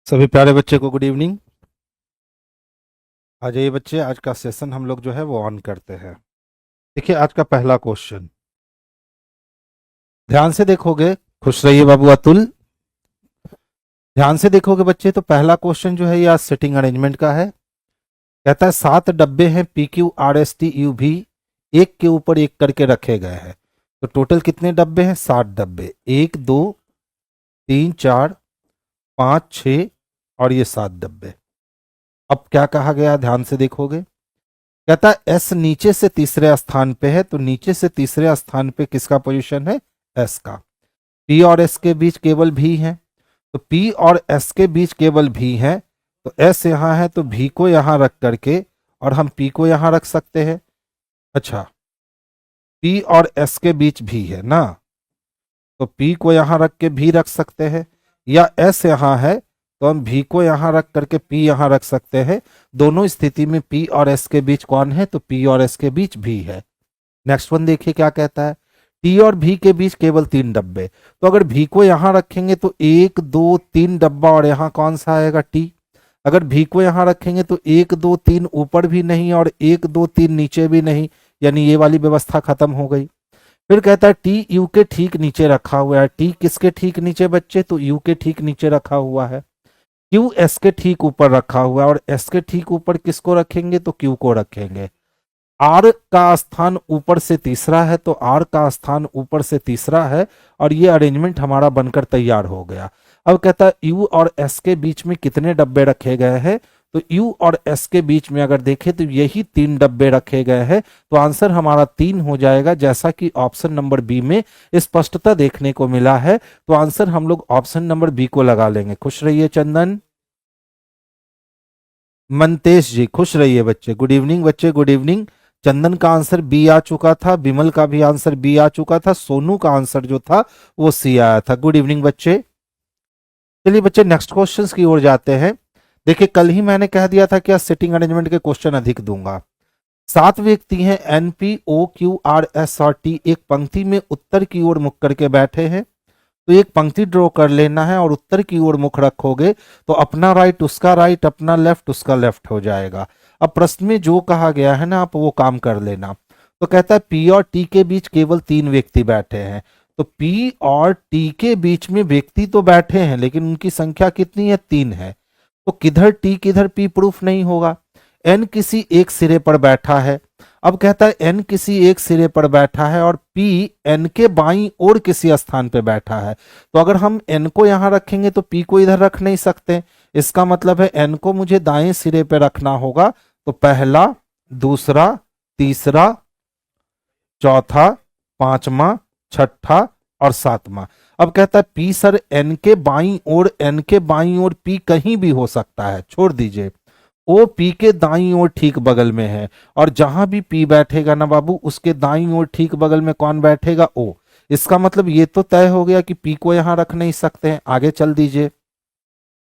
सभी प्यारे बच्चे को गुड इवनिंग। आ जाइए बच्चे, आज का सेशन हम लोग जो है वो ऑन करते हैं। देखिए आज का पहला क्वेश्चन, ध्यान से देखोगे। खुश रहिए बाबू अतुल। ध्यान से देखोगे बच्चे तो पहला क्वेश्चन जो है ये आज सिटिंग अरेंजमेंट का है। कहता है 7 डब्बे हैं P Q R S T U भी, एक के ऊपर एक करके रखे गए हैं। तो टोटल कितने डब्बे हैं? 7 डब्बे। 1 2 3 4 5 6 और ये 7 डब्बे। अब क्या कहा गया, ध्यान से देखोगे। कहता है एस नीचे से तीसरे स्थान पे है, तो नीचे से तीसरे स्थान पे किसका पोजीशन है? एस का। पी और एस के बीच केवल भी है, तो पी और एस के बीच केवल भी है, तो एस यहां है तो भी को यहां रख करके और हम पी को यहां रख सकते हैं। अच्छा, पी और एस के बीच भी है ना, तो पी को यहां रख के भी रख सकते हैं, या एस यहां है तो हम भी को यहां रख करके पी यहां रख सकते हैं। दोनों स्थिति में पी और एस के बीच कौन है? तो पी और एस के बीच भी है। नेक्स्ट वन देखिए क्या कहता है। टी और भी के बीच केवल 3 डब्बे, तो अगर भी को यहां रखेंगे तो 1 2 3 डब्बा और यहां कौन सा आएगा? टी। अगर भी को यहां रखेंगे तो 1 2 3 ऊपर भी नहीं और 1 2 3 नीचे भी नहीं, यानी ये वाली व्यवस्था खत्म हो गई। फिर कहता है टी यू के ठीक नीचे रखा हुआ है। टी किसके ठीक नीचे बच्चे? तो यू के ठीक नीचे रखा हुआ है। क्यू एस के ठीक ऊपर रखा हुआ है, और एस के ठीक ऊपर किसको रखेंगे? तो क्यू को रखेंगे। आर का स्थान ऊपर से तीसरा है, तो आर का स्थान ऊपर से तीसरा है, और ये अरेंजमेंट हमारा बनकर तैयार हो गया। अब कहता है यू और एस के बीच में कितने डब्बे रखे गए हैं? तो यू और एस के बीच में अगर देखें तो यही 3 डब्बे रखे गए हैं, तो आंसर हमारा 3 हो जाएगा, जैसा कि ऑप्शन नंबर बी में स्पष्टता देखने को मिला है। तो आंसर हम लोग ऑप्शन नंबर बी को लगा लेंगे। खुश रहिए चंदन। मनतेश जी खुश रहिए बच्चे, गुड इवनिंग बच्चे, गुड इवनिंग। चंदन का आंसर बी आ चुका था, बिमल का भी आंसर बी आ चुका था, सोनू का आंसर जो था वो सी आया था। गुड इवनिंग बच्चे। चलिए बच्चे नेक्स्ट क्वेश्चंस की ओर जाते हैं। देखिए कल ही मैंने कह दिया था कि आज सिटिंग अरेंजमेंट के क्वेश्चन अधिक दूंगा। 7 व्यक्ति हैं N P O Q R S और टी, एक पंक्ति में उत्तर की ओर मुख करके बैठे हैं। तो एक पंक्ति ड्रॉ कर लेना है और उत्तर की ओर मुख रखोगे तो अपना राइट उसका राइट, अपना लेफ्ट उसका लेफ्ट हो जाएगा। अब प्रश्न में जो कहा गया है ना, आप वो काम कर लेना। तो कहता है पी और टी के बीच केवल 3 व्यक्ति बैठे हैं। तो पी और टी के बीच में व्यक्ति तो बैठे हैं, लेकिन उनकी संख्या कितनी है? 3 है। तो किधर टी किधर पी प्रूफ नहीं होगा। एन किसी एक सिरे पर बैठा है। अब कहता है एन किसी एक सिरे पर बैठा है और पी एन के बाईं ओर किसी स्थान पर बैठा है। तो अगर हम एन को यहां रखेंगे तो पी को इधर रख नहीं सकते। इसका मतलब है एन को मुझे दाएं सिरे पर रखना होगा। तो पहला, दूसरा, तीसरा, चौथा, पांचवा, छठा और सातवां। अब कहता है पी सर एन के बाईं ओर, एन के बाईं ओर पी कहीं भी हो सकता है, छोड़ दीजिए। ओ पी के दाईं ओर ठीक बगल में है, और जहां भी पी बैठेगा ना बाबू, उसके दाईं ओर ठीक बगल में कौन बैठेगा? ओ। इसका मतलब ये तो तय हो गया कि पी को यहां रख नहीं सकते हैं। आगे चल दीजिए।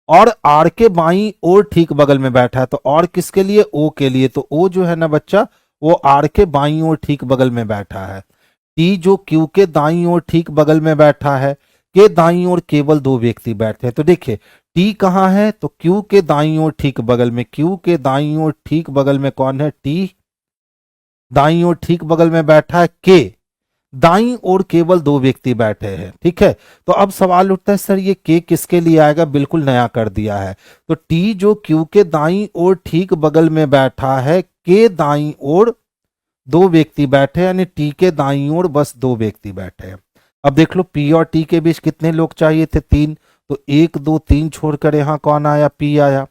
और आर के बाईं ओर ठीक बगल में बैठा है, तो और किसके लिए? ओ के लिए। तो ओ जो है ना बच्चा, वो आर के बाईं ओर ठीक बगल में बैठा है। टी जो क्यू के दाईं ओर ठीक बगल में बैठा है, के दाईं ओर केवल 2 व्यक्ति बैठे हैं। तो देखिए टी कहां है? तो क्यू के दाईं ओर ठीक बगल में। क्यू के दाईं ओर ठीक बगल में कौन है? टी। दाईं ओर ठीक बगल में बैठा है के। दाईं ओर केवल 2 व्यक्ति बैठे हैं, ठीक है। तो अब सवाल उठता है सर ये के किसके लिए आएगा? बिल्कुल नया कर दिया है। तो टी जो क्यू के दाईं ओर ठीक बगल में बैठा है, के दाईं ओर 2 व्यक्ति बैठे, यानी टी के दाईं ओर बस 2 व्यक्ति बैठे हैं। अब देख लो पी और टी के बीच कितने लोग चाहिए थे? 3। तो 1 2 3 छोड़कर यहां कौन आया? पी आया।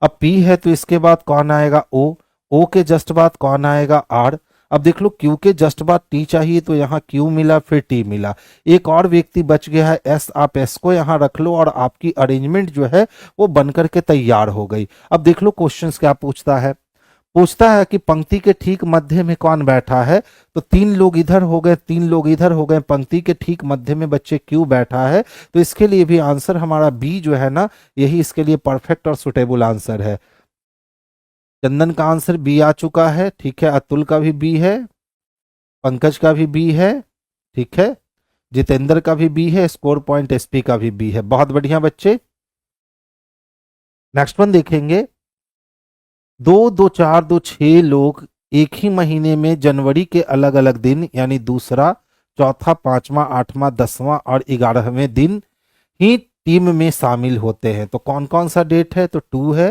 अब पी है तो इसके बाद कौन आएगा? ओ। ओ के जस्ट बाद कौन आएगा? आर। अब देख लो क्यू के जस्ट बाद टी चाहिए, तो यहाँ क्यू मिला, फिर टी मिला। एक और व्यक्ति बच गया है एस, आप एस को यहाँ रख लो और आपकी अरेंजमेंट जो है वो बनकर के तैयार हो गई। अब देख लो क्वेश्चंस क्या पूछता है। पूछता है कि पंक्ति के ठीक मध्य में कौन बैठा है? तो 3 लोग इधर हो गए, 3 लोग इधर हो गए, पंक्ति के ठीक मध्य में बच्चे क्यू बैठा है। तो इसके लिए भी आंसर हमारा बी जो है ना, यही इसके लिए परफेक्ट और सुटेबल आंसर है। चंदन का आंसर बी आ चुका है, ठीक है। अतुल का भी बी है, पंकज का भी बी है, ठीक है। जितेंद्र का भी बी है, स्कोर पॉइंट एसपी का भी बी है। बहुत बढ़िया बच्चे। नेक्स्ट वन देखेंगे, 2, 2, 4, 2, 6 लोग एक ही महीने में जनवरी के अलग अलग दिन यानी दूसरा, चौथा, पांचवा, आठवां, 10वां और 11वें दिन ही टीम में शामिल होते हैं। तो कौन कौन सा डेट है? तो 2 है,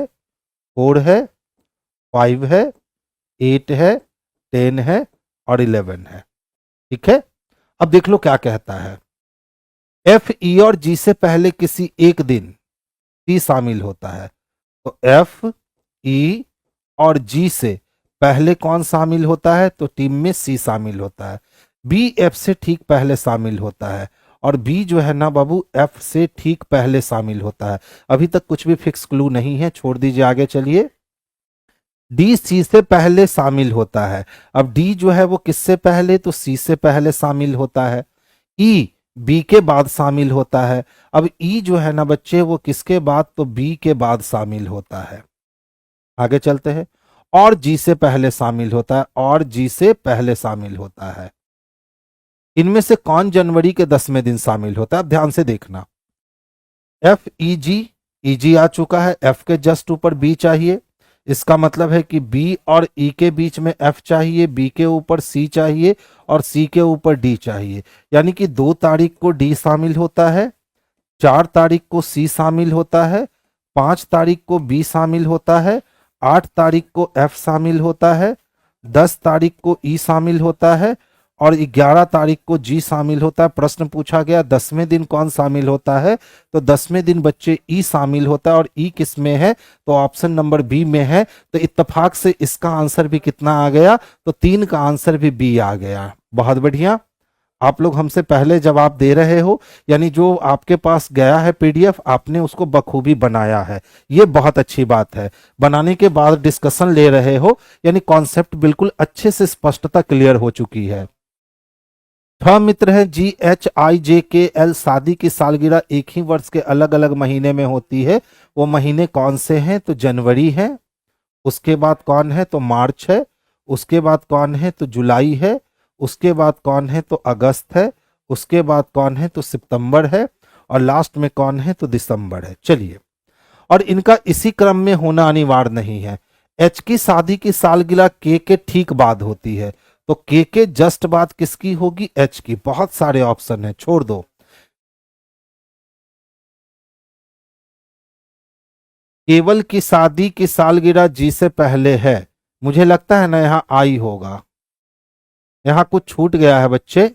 4 है, 5 है, 8 है, 10 है और 11 है। ठीक है, अब देख लो क्या कहता है। एफ, ई और जी से पहले किसी एक दिन सी शामिल होता है। तो एफ, ई और जी से पहले कौन शामिल होता है? तो टीम में सी शामिल होता है। बी एफ से ठीक पहले शामिल होता है और बी जो है ना बाबू एफ से ठीक पहले शामिल होता है। अभी तक कुछ भी फिक्स क्लू नहीं है, छोड़ दीजिए, आगे चलिए। डी सी से पहले शामिल होता है। अब डी जो है वो किससे पहले? तो सी से पहले शामिल होता है। ई बी के बाद शामिल होता है। अब ई जो है ना बच्चे वो किसके बाद? तो बी के बाद शामिल होता है। आगे चलते हैं। और जी से पहले शामिल होता है, और जी से पहले शामिल होता है। इनमें से कौन जनवरी के 10वें दिन शामिल होता है? अब ध्यान से देखना। एफ ई जी आ चुका है, एफ के जस्ट ऊपर बी चाहिए। इसका मतलब है कि बी और ई के बीच में एफ चाहिए, बी के ऊपर सी चाहिए और सी के ऊपर डी चाहिए। यानी कि 2 तारीख को डी शामिल होता है, 4 तारीख को सी शामिल होता है, 5 तारीख को बी शामिल होता है, 8 तारीख को एफ शामिल होता है, 10 तारीख को ई शामिल होता है और 11 तारीख को जी शामिल होता है। प्रश्न पूछा गया 10वें दिन कौन शामिल होता है? तो 10वें दिन बच्चे ई शामिल होता है। और ई किस में है? तो ऑप्शन नंबर बी में है। तो इत्तेफाक से इसका आंसर भी कितना आ गया? तो 3 का आंसर भी बी आ गया। बहुत बढ़िया, आप लोग हमसे पहले जवाब दे रहे हो, यानी जो आपके पास गया है पीडीएफ आपने उसको बखूबी बनाया है, ये बहुत अच्छी बात है। बनाने के बाद डिस्कशन ले रहे हो, यानी कॉन्सेप्ट बिल्कुल अच्छे से स्पष्टता क्लियर हो चुकी है। 6 मित्र हैं GHIJKL, शादी की सालगिरह एक ही वर्ष के अलग अलग महीने में होती है। वो महीने कौन से हैं? तो जनवरी है, उसके बाद कौन है? तो मार्च है, उसके बाद कौन है? तो जुलाई है, उसके बाद कौन है? तो अगस्त है, उसके बाद कौन है? तो सितंबर है और लास्ट में कौन है? तो दिसंबर है। चलिए, और इनका इसी क्रम में होना अनिवार्य नहीं है। एच की शादी की सालगिरह के ठीक बाद होती है, तो के जस्ट बाद किसकी होगी? एच की। बहुत सारे ऑप्शन है, छोड़ दो। केवल की शादी की सालगिरह जी से पहले है, मुझे लगता है ना यहां आई होगा, यहां कुछ छूट गया है बच्चे।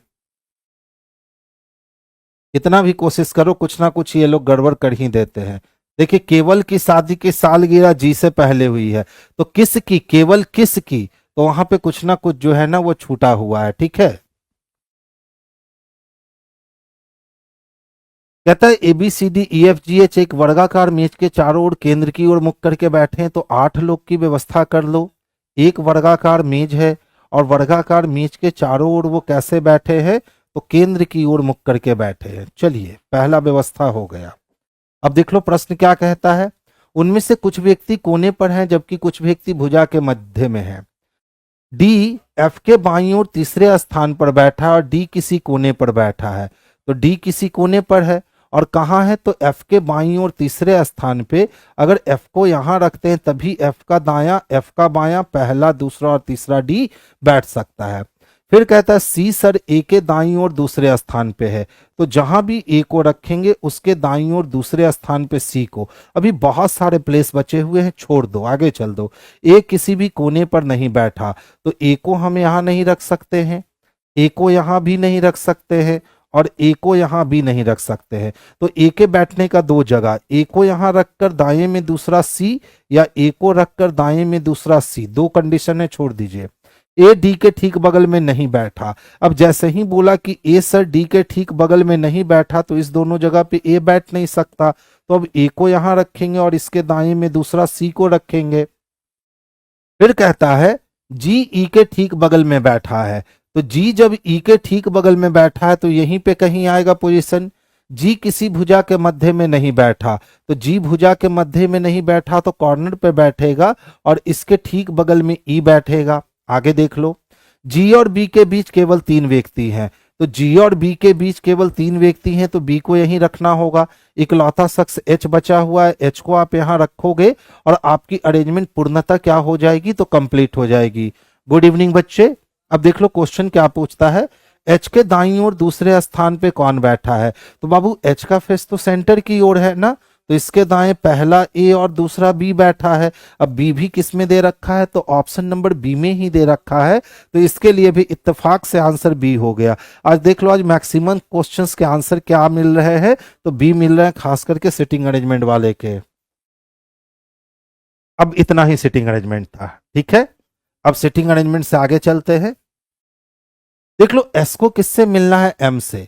कितना भी कोशिश करो कुछ ना कुछ ये लोग गड़बड़ कर ही देते हैं। देखिए, केवल की शादी की सालगिरह जी से पहले हुई है, तो किस की? केवल किस की? तो वहां पे कुछ ना कुछ जो है ना वो छूटा हुआ है। ठीक है, कहता है ABCDEFGH एक वर्गाकार मेज के चारों ओर केंद्र की ओर मुख करके बैठे हैं, तो 8 लोग की व्यवस्था कर लो। एक वर्गाकार मेज है और वर्गाकार मेज के चारों ओर वो कैसे बैठे हैं? तो केंद्र की ओर मुख करके बैठे हैं। चलिए, पहला व्यवस्था हो गया। अब देख लो प्रश्न क्या कहता है। उनमें से कुछ व्यक्ति कोने पर हैं जबकि कुछ व्यक्ति भुजा के मध्य में हैं। डी एफ के बाईं ओर तीसरे स्थान पर बैठा है और डी किसी कोने पर बैठा है। तो डी किसी कोने पर है और कहाँ है? तो एफ के बाईं ओर तीसरे स्थान पे। अगर एफ को यहां रखते हैं तभी एफ का दायां, एफ का बायां, पहला, दूसरा और तीसरा डी बैठ सकता है। फिर कहता है सी सर ए के दाईं ओर दूसरे स्थान पे है, तो जहां भी ए को रखेंगे उसके दाईं ओर दूसरे स्थान पे सी को। अभी बहुत सारे प्लेस बचे हुए हैं, छोड़ दो, आगे चल दो। ए किसी भी कोने पर नहीं बैठा, तो ए को हम यहां नहीं रख सकते हैं, ए को यहां भी नहीं रख सकते हैं और ए को यहां भी नहीं रख सकते हैं। तो ए के बैठने का 2 जगह, ए को यहां रखकर दाएं में दूसरा सी या ए को रखकर दाएं में दूसरा सी, 2 कंडीशन है, छोड़ दीजिए। ए डी के ठीक बगल में नहीं बैठा। अब जैसे ही बोला कि ए सर डी के ठीक बगल में नहीं बैठा, तो इस दोनों जगह पे ए बैठ नहीं सकता, तो अब ए को यहां रखेंगे और इसके दाएं में दूसरा सी को रखेंगे। फिर कहता है जी ई के ठीक बगल में बैठा है, तो जी जब ई के ठीक बगल में बैठा है तो यहीं पे कहीं आएगा पोजीशन। जी किसी भुजा के मध्य में नहीं बैठा, तो जी भुजा के मध्य में नहीं बैठा तो कॉर्नर पे बैठेगा और इसके ठीक बगल में ई बैठेगा। आगे देख लो, जी और बी के बीच केवल 3 व्यक्ति हैं, तो जी और बी के बीच केवल 3 व्यक्ति हैं, तो बी को यहीं रखना होगा। इकलौता शख्स एच बचा हुआ है, एच को आप यहां रखोगे और आपकी अरेंजमेंट पूर्णतः क्या हो जाएगी, तो कंप्लीट हो जाएगी। गुड इवनिंग बच्चे। अब देख लो क्वेश्चन क्या पूछता है, एच के दाईं ओर दूसरे स्थान पे कौन बैठा है। तो बाबू एच का फेस तो सेंटर की ओर है ना, तो इसके दाएं पहला ए और दूसरा बी बैठा है। अब बी भी किस में दे रखा है, तो ऑप्शन नंबर बी में ही दे रखा है, तो इसके लिए भी इत्तेफाक से आंसर बी हो गया। आज देख लो, आज मैक्सिमम क्वेश्चंस के आंसर क्या मिल रहे हैं, तो बी मिल रहे हैं, खास करके सिटिंग अरेंजमेंट वाले के। अब इतना ही सिटिंग अरेंजमेंट था, ठीक है। अब सिटिंग अरेंजमेंट से आगे चलते हैं। देख लो एस को किससे मिलना है, एम से।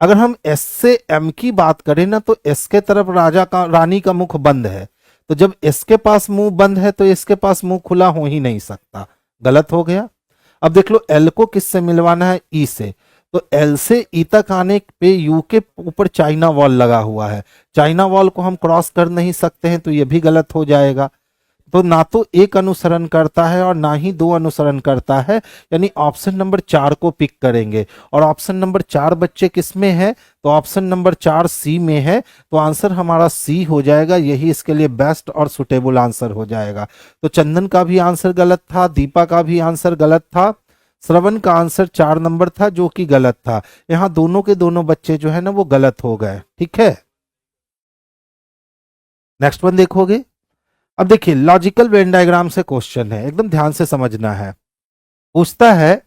अगर हम एस से एम की बात करें ना, तो एस के तरफ राजा का रानी का मुख बंद है, तो जब एस के पास मुंह बंद है तो इसके पास मुंह खुला हो ही नहीं सकता, गलत हो गया। अब देख लो एल को किससे मिलवाना है, ई से। तो एल से ई तक आने पे यू के ऊपर चाइना वॉल लगा हुआ है, चाइना वॉल को हम क्रॉस कर नहीं सकते हैं, तो यह भी गलत हो जाएगा। तो ना तो एक अनुसरण करता है और ना ही दो अनुसरण करता है, यानी ऑप्शन नंबर 4 को पिक करेंगे। और ऑप्शन नंबर 4 बच्चे किस में है, तो ऑप्शन नंबर 4 सी में है, तो आंसर हमारा सी हो जाएगा, यही इसके लिए बेस्ट और सुटेबल आंसर हो जाएगा। तो चंदन का भी आंसर गलत था, दीपा का भी आंसर गलत था, श्रवण का आंसर 4 नंबर था जो कि गलत था। यहां दोनों के दोनों बच्चे जो है ना वो गलत हो गए, ठीक है। नेक्स्ट वन देखोगे। अब देखिए लॉजिकल वेन डायग्राम से क्वेश्चन है, एकदम ध्यान से समझना है। पूछता है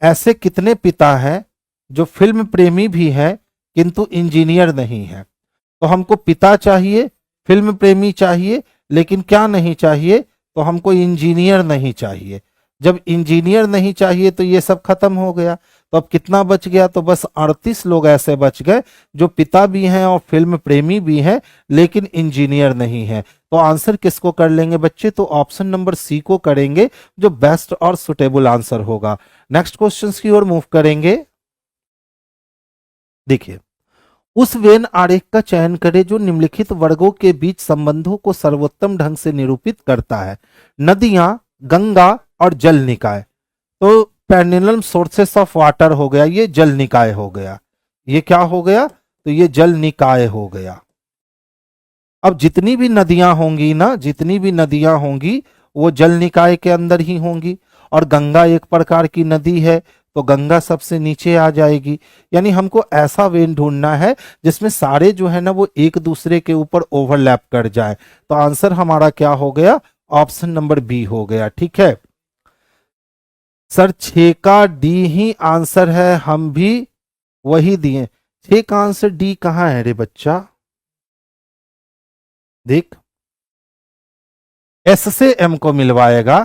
ऐसे कितने पिता हैं जो फिल्म प्रेमी भी है किंतु इंजीनियर नहीं है। तो हमको पिता चाहिए, फिल्म प्रेमी चाहिए, लेकिन क्या नहीं चाहिए, तो हमको इंजीनियर नहीं चाहिए। जब इंजीनियर नहीं चाहिए तो ये सब खत्म हो गया। तो अब कितना बच गया, तो बस 38 लोग ऐसे बच गए जो पिता भी हैं और फिल्म प्रेमी भी हैं लेकिन इंजीनियर नहीं है। तो आंसर किसको कर लेंगे बच्चे, तो ऑप्शन नंबर सी को करेंगे जो बेस्ट और सुटेबल आंसर होगा। नेक्स्ट क्वेश्चन की ओर मूव करेंगे। देखिए उस वेन आरेख का चयन करें जो निम्नलिखित वर्गों के बीच संबंधों को सर्वोत्तम ढंग से निरूपित करता है। नदियां, गंगा और जल निकाय। तो पेनिनल सोर्सेस ऑफ वाटर हो गया, ये जल निकाय हो गया। ये क्या हो गया, तो ये जल निकाय हो गया। अब जितनी भी नदियां होंगी ना, जितनी भी नदियां होंगी वो जल निकाय के अंदर ही होंगी। और गंगा एक प्रकार की नदी है, तो गंगा सबसे नीचे आ जाएगी। यानी हमको ऐसा वेन ढूंढना है जिसमें सारे जो है ना वो एक दूसरे के ऊपर ओवरलैप कर जाए। तो आंसर हमारा क्या हो गया, ऑप्शन नंबर बी हो गया, ठीक है। सर 6 का डी ही आंसर है, हम भी वही दिए। 6 का आंसर डी कहां है रे बच्चा, देख एस से एम को मिलवाएगा,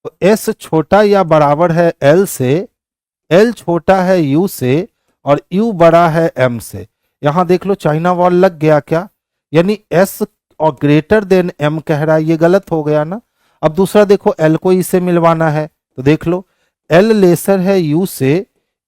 तो एस छोटा या बराबर है एल से, एल छोटा है यू से और यू बड़ा है एम से। यहां देख लो चाइना वॉल लग गया क्या, यानी एस और ग्रेटर देन एम कह रहा है, ये गलत हो गया ना। अब दूसरा देखो एल को ई से मिलवाना है, तो देख लो एल लेसर है यू से,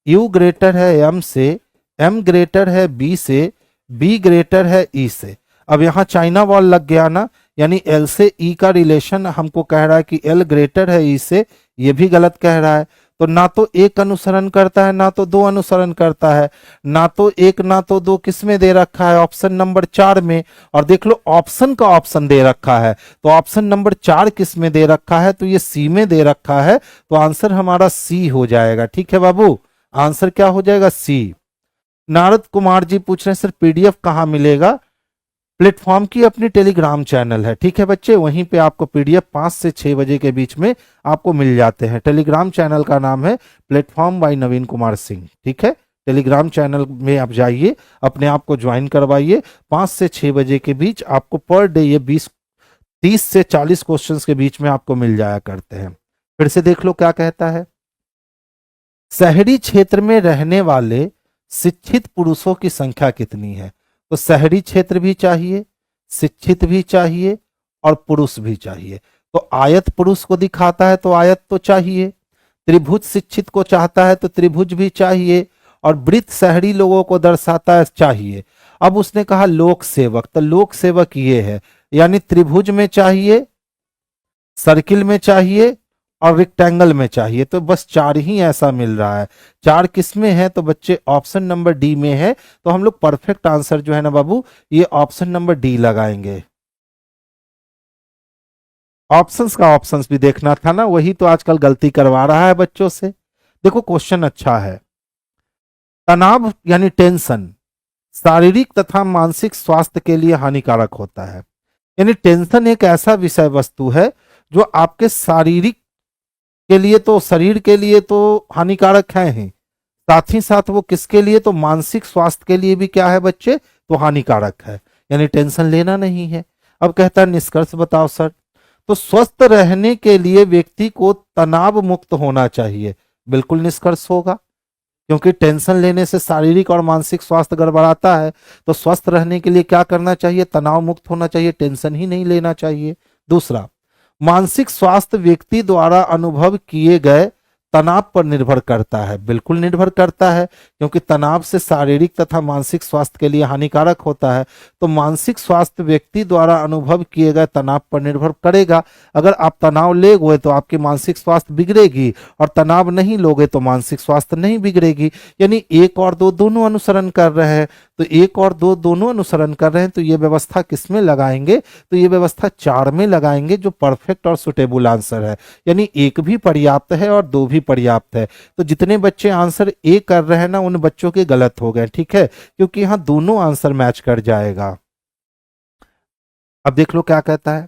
यू ग्रेटर है एम से, एम ग्रेटर है बी से, बी ग्रेटर है ई से। अब यहां चाइना वॉल लग गया ना, यानी एल से ई का रिलेशन हमको कह रहा है कि एल ग्रेटर है ई से, ये भी गलत कह रहा है। तो ना तो एक अनुसरण करता है ना तो दो अनुसरण करता है, ना तो एक ना तो दो, किस में दे रखा है, ऑप्शन नंबर 4 में। और देख लो ऑप्शन का ऑप्शन दे रखा है, तो ऑप्शन नंबर 4 किस में दे रखा है, तो ये सी में दे रखा है। तो आंसर हमारा सी हो जाएगा, ठीक है बाबू, आंसर क्या हो जाएगा, सी। नारद कुमार जी पूछ रहे हैं सर पीडीएफ कहाँ मिलेगा, प्लेटफॉर्म की अपनी टेलीग्राम चैनल है, ठीक है बच्चे, वहीं पे आपको पीडीएफ 5 से 6 बजे के बीच में आपको मिल जाते हैं। टेलीग्राम चैनल का नाम है प्लेटफॉर्म बाय नवीन कुमार सिंह, ठीक है। टेलीग्राम चैनल में आप जाइए, अपने आप को ज्वाइन करवाइए। 5 से 6 बजे के बीच आपको पर डे ये 30 से 40 क्वेश्चंस के बीच में आपको मिल जाया करते हैं। फिर से देख लो क्या कहता है, शहरी क्षेत्र में रहने वाले शिक्षित पुरुषों की संख्या कितनी है। तो शहरी क्षेत्र भी चाहिए, शिक्षित भी चाहिए और पुरुष भी चाहिए। तो आयत पुरुष को दिखाता है तो आयत तो चाहिए, त्रिभुज शिक्षित को चाहता है तो त्रिभुज भी चाहिए, और वृत्त शहरी लोगों को दर्शाता है चाहिए। अब उसने कहा लोक सेवक, तो लोक सेवक ये है, यानी त्रिभुज में चाहिए, सर्किल में चाहिए और रेक्टेंगल में चाहिए, तो बस 4 ही ऐसा मिल रहा है। 4 किस में है? तो बच्चे ऑप्शन नंबर डी में है। तो हम लोग परफेक्ट आंसर जो है ना बाबू, ये ऑप्शन नंबर डी लगाएंगे। ऑप्शंस का ऑप्शंस भी देखना था ना, वही तो आजकल गलती करवा रहा है बच्चों से। देखो क्वेश्चन अच्छा है। तनाव यानी टेंशन शारीरिक तथा मानसिक स्वास्थ्य के लिए हानिकारक होता है। यानी टेंशन एक ऐसा विषय वस्तु है जो आपके शारीरिक के लिए तो, शरीर के लिए तो हानिकारक है ही, साथ ही साथ वो किसके लिए? तो मानसिक स्वास्थ्य के लिए भी क्या है बच्चे? तो हानिकारक है। यानी टेंशन लेना नहीं है। अब कहता है निष्कर्ष बताओ सर। तो स्वस्थ रहने के लिए व्यक्ति को तनाव मुक्त होना चाहिए। बिल्कुल निष्कर्ष होगा, क्योंकि टेंशन लेने से शारीरिक और मानसिक स्वास्थ्य गड़बड़ाता है। तो स्वस्थ रहने के लिए क्या करना चाहिए? तनाव मुक्त होना चाहिए, टेंशन ही नहीं लेना चाहिए। दूसरा, मानसिक स्वास्थ्य व्यक्ति द्वारा अनुभव किए गए तनाव पर निर्भर करता है। बिल्कुल निर्भर करता है, क्योंकि तनाव से शारीरिक तथा मानसिक स्वास्थ्य के लिए हानिकारक होता है। तो मानसिक स्वास्थ्य व्यक्ति द्वारा अनुभव किए गए तनाव पर निर्भर करेगा। अगर आप तनाव लेंगे तो आपकी मानसिक स्वास्थ्य बिगड़ेगी, और तनाव नहीं लोगे तो मानसिक स्वास्थ्य नहीं बिगड़ेगी। यानी 1 और 2 दोनों अनुसरण कर रहे हैं। तो 1 और 2 दोनों अनुसरण कर रहे हैं, तो ये व्यवस्था किस में लगाएंगे? तो ये व्यवस्था 4 में लगाएंगे, जो परफेक्ट और सुटेबल आंसर है। यानी 1 भी पर्याप्त है और 2 भी पर्याप्त है। तो जितने बच्चे आंसर ए कर रहे हैं ना, उन बच्चों के गलत हो गए, ठीक है, क्योंकि यहां दोनों आंसर मैच कर जाएगा। अब देख लो क्या कहता है।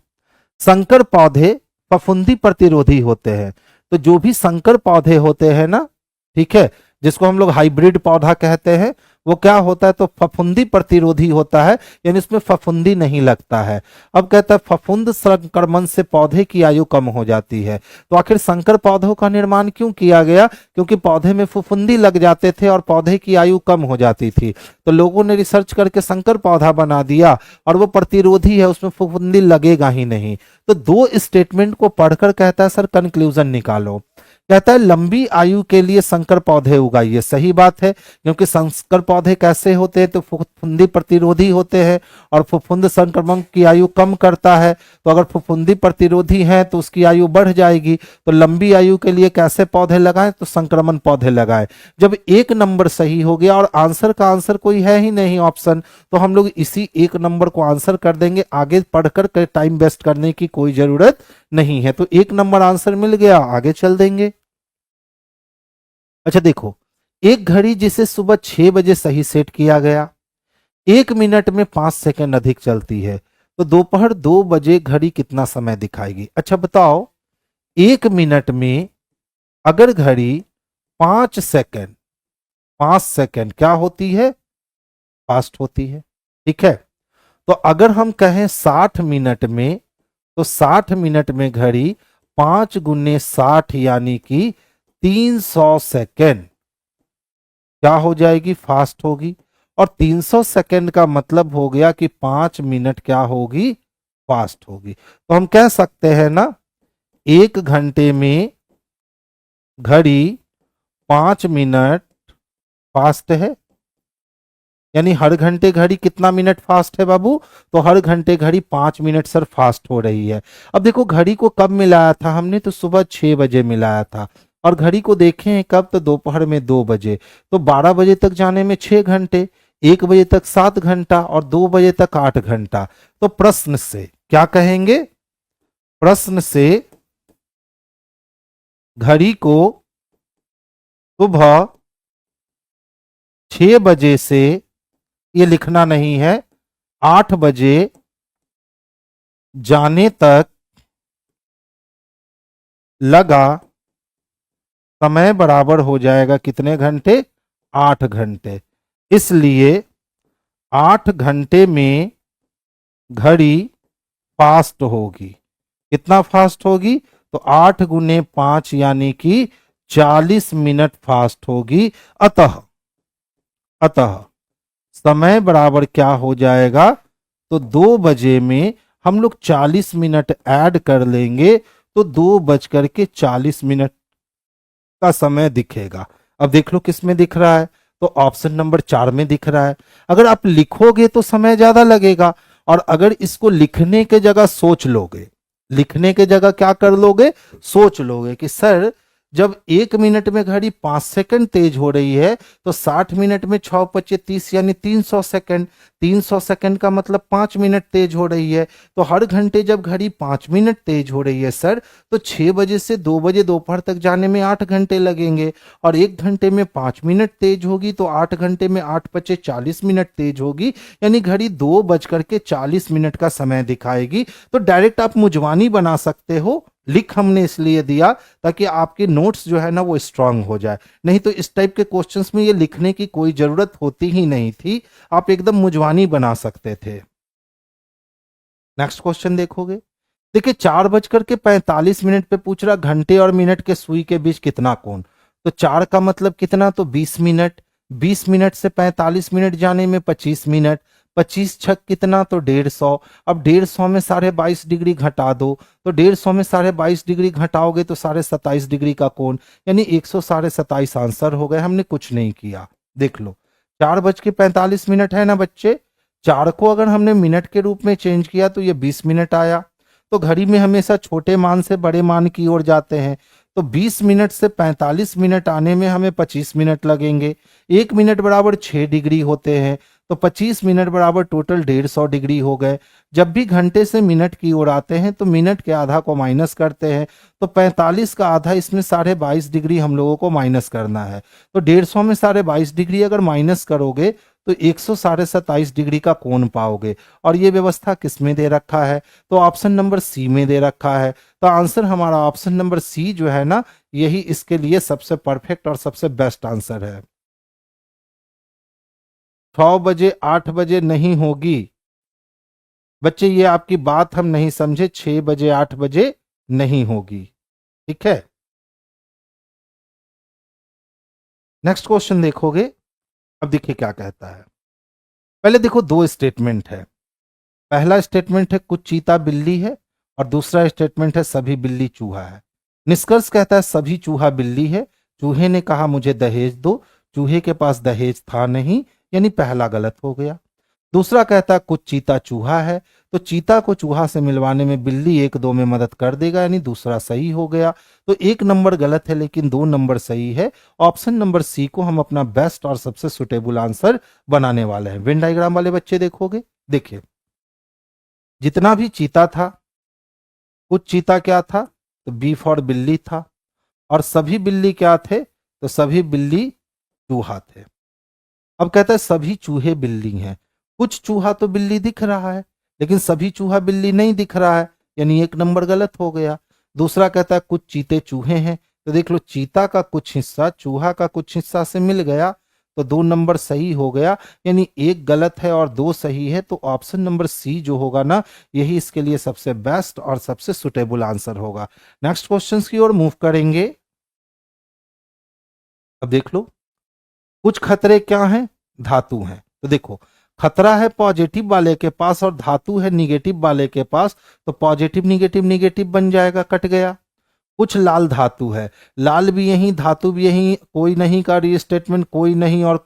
संकर पौधे फफूंदी प्रतिरोधी होते हैं। तो जो भी संकर पौधे होते हैं ना, ठीक है, जिसको हम लोग हाइब्रिड पौधा कहते हैं, वो क्या होता है? तो फफूंदी प्रतिरोधी होता है, यानी इसमें फफूंदी नहीं लगता है। अब कहता है फफूंद संक्रमण से पौधे की आयु कम हो जाती है। तो आखिर संकर पौधों का निर्माण क्यों किया गया? क्योंकि पौधे में फफूंदी लग जाते थे और पौधे की आयु कम हो जाती थी। तो लोगों ने रिसर्च करके संकर पौधा बना दिया, और वो प्रतिरोधी है, उसमें फफूंदी लगेगा ही नहीं। तो 2 स्टेटमेंट को पढ़कर कहता है सर कंक्लूजन निकालो। कहता है लंबी आयु के लिए संकर पौधे उगाइए। सही बात है, क्योंकि संकर पौधे कैसे होते हैं? तो फफूंदी प्रतिरोधी होते हैं, और फफूंद संक्रमण की आयु कम करता है। तो अगर फफूंदी प्रतिरोधी है तो उसकी आयु बढ़ जाएगी। तो लंबी आयु के लिए कैसे पौधे लगाएं? तो संक्रमण पौधे लगाएं। जब 1 नंबर सही हो गया और आंसर का आंसर कोई है ही नहीं ऑप्शन, तो हम लोग इसी 1 नंबर को आंसर कर देंगे। आगे पढ़कर टाइम वेस्ट करने की कोई जरूरत नहीं है। तो 1 नंबर आंसर मिल गया, आगे चल देंगे। अच्छा देखो, एक घड़ी जिसे सुबह 6 बजे सही सेट किया गया, 1 मिनट में 5 सेकंड अधिक चलती है, तो दोपहर 2 बजे घड़ी कितना समय दिखाएगी? अच्छा बताओ, 1 मिनट में अगर घड़ी 5 सेकंड, 5 सेकंड क्या होती है? फास्ट होती है, ठीक है। तो अगर हम कहें 60 मिनट में, तो 60 मिनट में घड़ी 5 गुने 60 यानी कि 300 सेकेंड क्या हो जाएगी? फास्ट होगी। और 300 सेकेंड का मतलब हो गया कि 5 मिनट क्या होगी? फास्ट होगी। तो हम कह सकते हैं ना, 1 घंटे में घड़ी 5 मिनट फास्ट है। यानी हर घंटे घड़ी कितना मिनट फास्ट है बाबू? तो हर घंटे घड़ी 5 मिनट सर फास्ट हो रही है। अब देखो घड़ी को कब मिलाया था हमने? तो सुबह 6 बजे मिलाया था। और घड़ी को देखें हैं कब? तो दोपहर में 2 बजे। तो 12 बजे तक जाने में 6 घंटे, 1 बजे तक 7 घंटा, और 2 बजे तक 8 घंटा। तो प्रश्न से क्या कहेंगे? प्रश्न से घड़ी को सुबह 6 बजे से, ये लिखना नहीं है, 8 बजे जाने तक लगा समय बराबर हो जाएगा कितने घंटे? 8 घंटे। इसलिए 8 घंटे में घड़ी फास्ट होगी। कितना फास्ट होगी? तो 8 गुने 5 यानी कि 40 मिनट फास्ट होगी। अतः समय बराबर क्या हो जाएगा? तो 2 बजे में हम लोग 40 मिनट ऐड कर लेंगे, तो 2:40 का समय दिखेगा। अब देख लो किस में दिख रहा है? तो ऑप्शन नंबर 4 में दिख रहा है। अगर आप लिखोगे तो समय ज्यादा लगेगा, और अगर इसको लिखने के जगह सोच लोगे लिखने के जगह क्या कर लोगे, सोच लोगे कि सर जब 1 मिनट में घड़ी 5 सेकंड तेज हो रही है तो 60 मिनट में 6×5 = 30 यानी 300 सेकंड। 300 सेकंड का मतलब 5 मिनट तेज हो रही है। तो हर घंटे जब घड़ी 5 मिनट तेज हो रही है सर, तो 6 बजे से 2 बजे दोपहर तक जाने में 8 घंटे लगेंगे। और 1 घंटे में 5 मिनट तेज होगी तो 8 घंटे में 8×5 = 40 मिनट तेज होगी, यानी घड़ी 2:40 का समय दिखाएगी। तो डायरेक्ट आप मुजवानी बना सकते हो। लिख हमने इसलिए दिया ताकि आपके नोट्स जो है ना वो स्ट्रांग हो जाए, नहीं तो इस टाइप के क्वेश्चंस में ये लिखने की कोई जरूरत होती ही नहीं थी, आप एकदम मुजवानी बना सकते थे। नेक्स्ट क्वेश्चन देखोगे, देखिए 4:45 पे पूछ रहा घंटे और मिनट के सुई के बीच कितना कोण। तो 4 का मतलब कितना, तो 20 मिनट। 20 मिनट से 45 मिनट जाने में 25 मिनट। 25×6 कितना, तो 150। अब 150 में 22.5 डिग्री घटा दो, तो 150 में 22.5 डिग्री घटाओगे तो 27.5 डिग्री का कोण, यानी 127.5 आंसर हो गए। हमने कुछ नहीं किया। देख लो 4:45 है ना बच्चे, 4 को अगर हमने मिनट के रूप में चेंज किया तो ये 20 मिनट आया। तो घड़ी में हमेशा छोटे मान से बड़े मान की ओर जाते हैं। तो 20 मिनट से 45 मिनट आने में हमें 25 मिनट लगेंगे। 1 मिनट बराबर 6 डिग्री होते हैं, तो 25 मिनट बराबर टोटल 150 डिग्री हो गए। जब भी घंटे से मिनट की ओर आते हैं तो मिनट के आधा को माइनस करते हैं। तो 45 का आधा, इसमें 22.5 डिग्री हम लोगों को माइनस करना है। तो 150 में 22.5 डिग्री अगर माइनस करोगे तो 127.5 डिग्री का कोण पाओगे। और ये व्यवस्था किस में दे रखा है, तो ऑप्शन नंबर सी में दे रखा है। तो आंसर हमारा ऑप्शन नंबर सी जो है ना, यही इसके लिए सबसे परफेक्ट और सबसे बेस्ट आंसर है। 6 बजे 8 बजे नहीं होगी बच्चे, ये आपकी बात हम नहीं समझे। 6 बजे 8 बजे नहीं होगी, ठीक है। नेक्स्ट क्वेश्चन देखोगे, अब देखिए क्या कहता है। पहले देखो दो स्टेटमेंट है। पहला स्टेटमेंट है कुछ चीता बिल्ली है, और दूसरा स्टेटमेंट है सभी बिल्ली चूहा है। निष्कर्ष कहता है सभी चूहा बिल्ली है। चूहे ने कहा मुझे दहेज दो, चूहे के पास दहेज था नहीं, यानी पहला गलत हो गया। दूसरा कहता है कुछ चीता चूहा है, तो चीता को चूहा से मिलवाने में बिल्ली 1-2 में मदद कर देगा, यानी दूसरा सही हो गया। तो 1 नंबर गलत है लेकिन 2 नंबर सही है। ऑप्शन नंबर सी को हम अपना बेस्ट और सबसे सुटेबल आंसर बनाने वाले हैं। वेन डायग्राम वाले बच्चे देखोगे, देखिए जितना भी चीता था, कुछ चीता क्या था, तो बी फॉर बिल्ली था। और सभी बिल्ली क्या थे, तो सभी बिल्ली चूहा थे। अब कहता है सभी चूहे बिल्ली हैं। कुछ चूहा तो बिल्ली दिख रहा है लेकिन सभी चूहा बिल्ली नहीं दिख रहा है, यानी 1 नंबर गलत हो गया। दूसरा कहता है कुछ चीते चूहे हैं, तो देख लो चीता का कुछ हिस्सा चूहा का कुछ हिस्सा से मिल गया, तो 2 नंबर सही हो गया, यानी 1 गलत है और 2 सही है। तो ऑप्शन नंबर सी जो होगा ना, यही इसके लिए सबसे बेस्ट और सबसे सुटेबल आंसर होगा। नेक्स्ट क्वेश्चन की ओर मूव करेंगे। अब देख लो कुछ खतरे क्या हैं, धातु हैं। तो देखो खतरा है पॉजिटिव वाले के पास और धातु है निगेटिव वाले के पास, तो पॉजिटिव निगेटिव निगेटिव बन जाएगा, कट गया। कुछ लाल धातु है, लाल भी यही धातु भी यही, कोई नहीं का रीस्टेटमेंट कोई नहीं और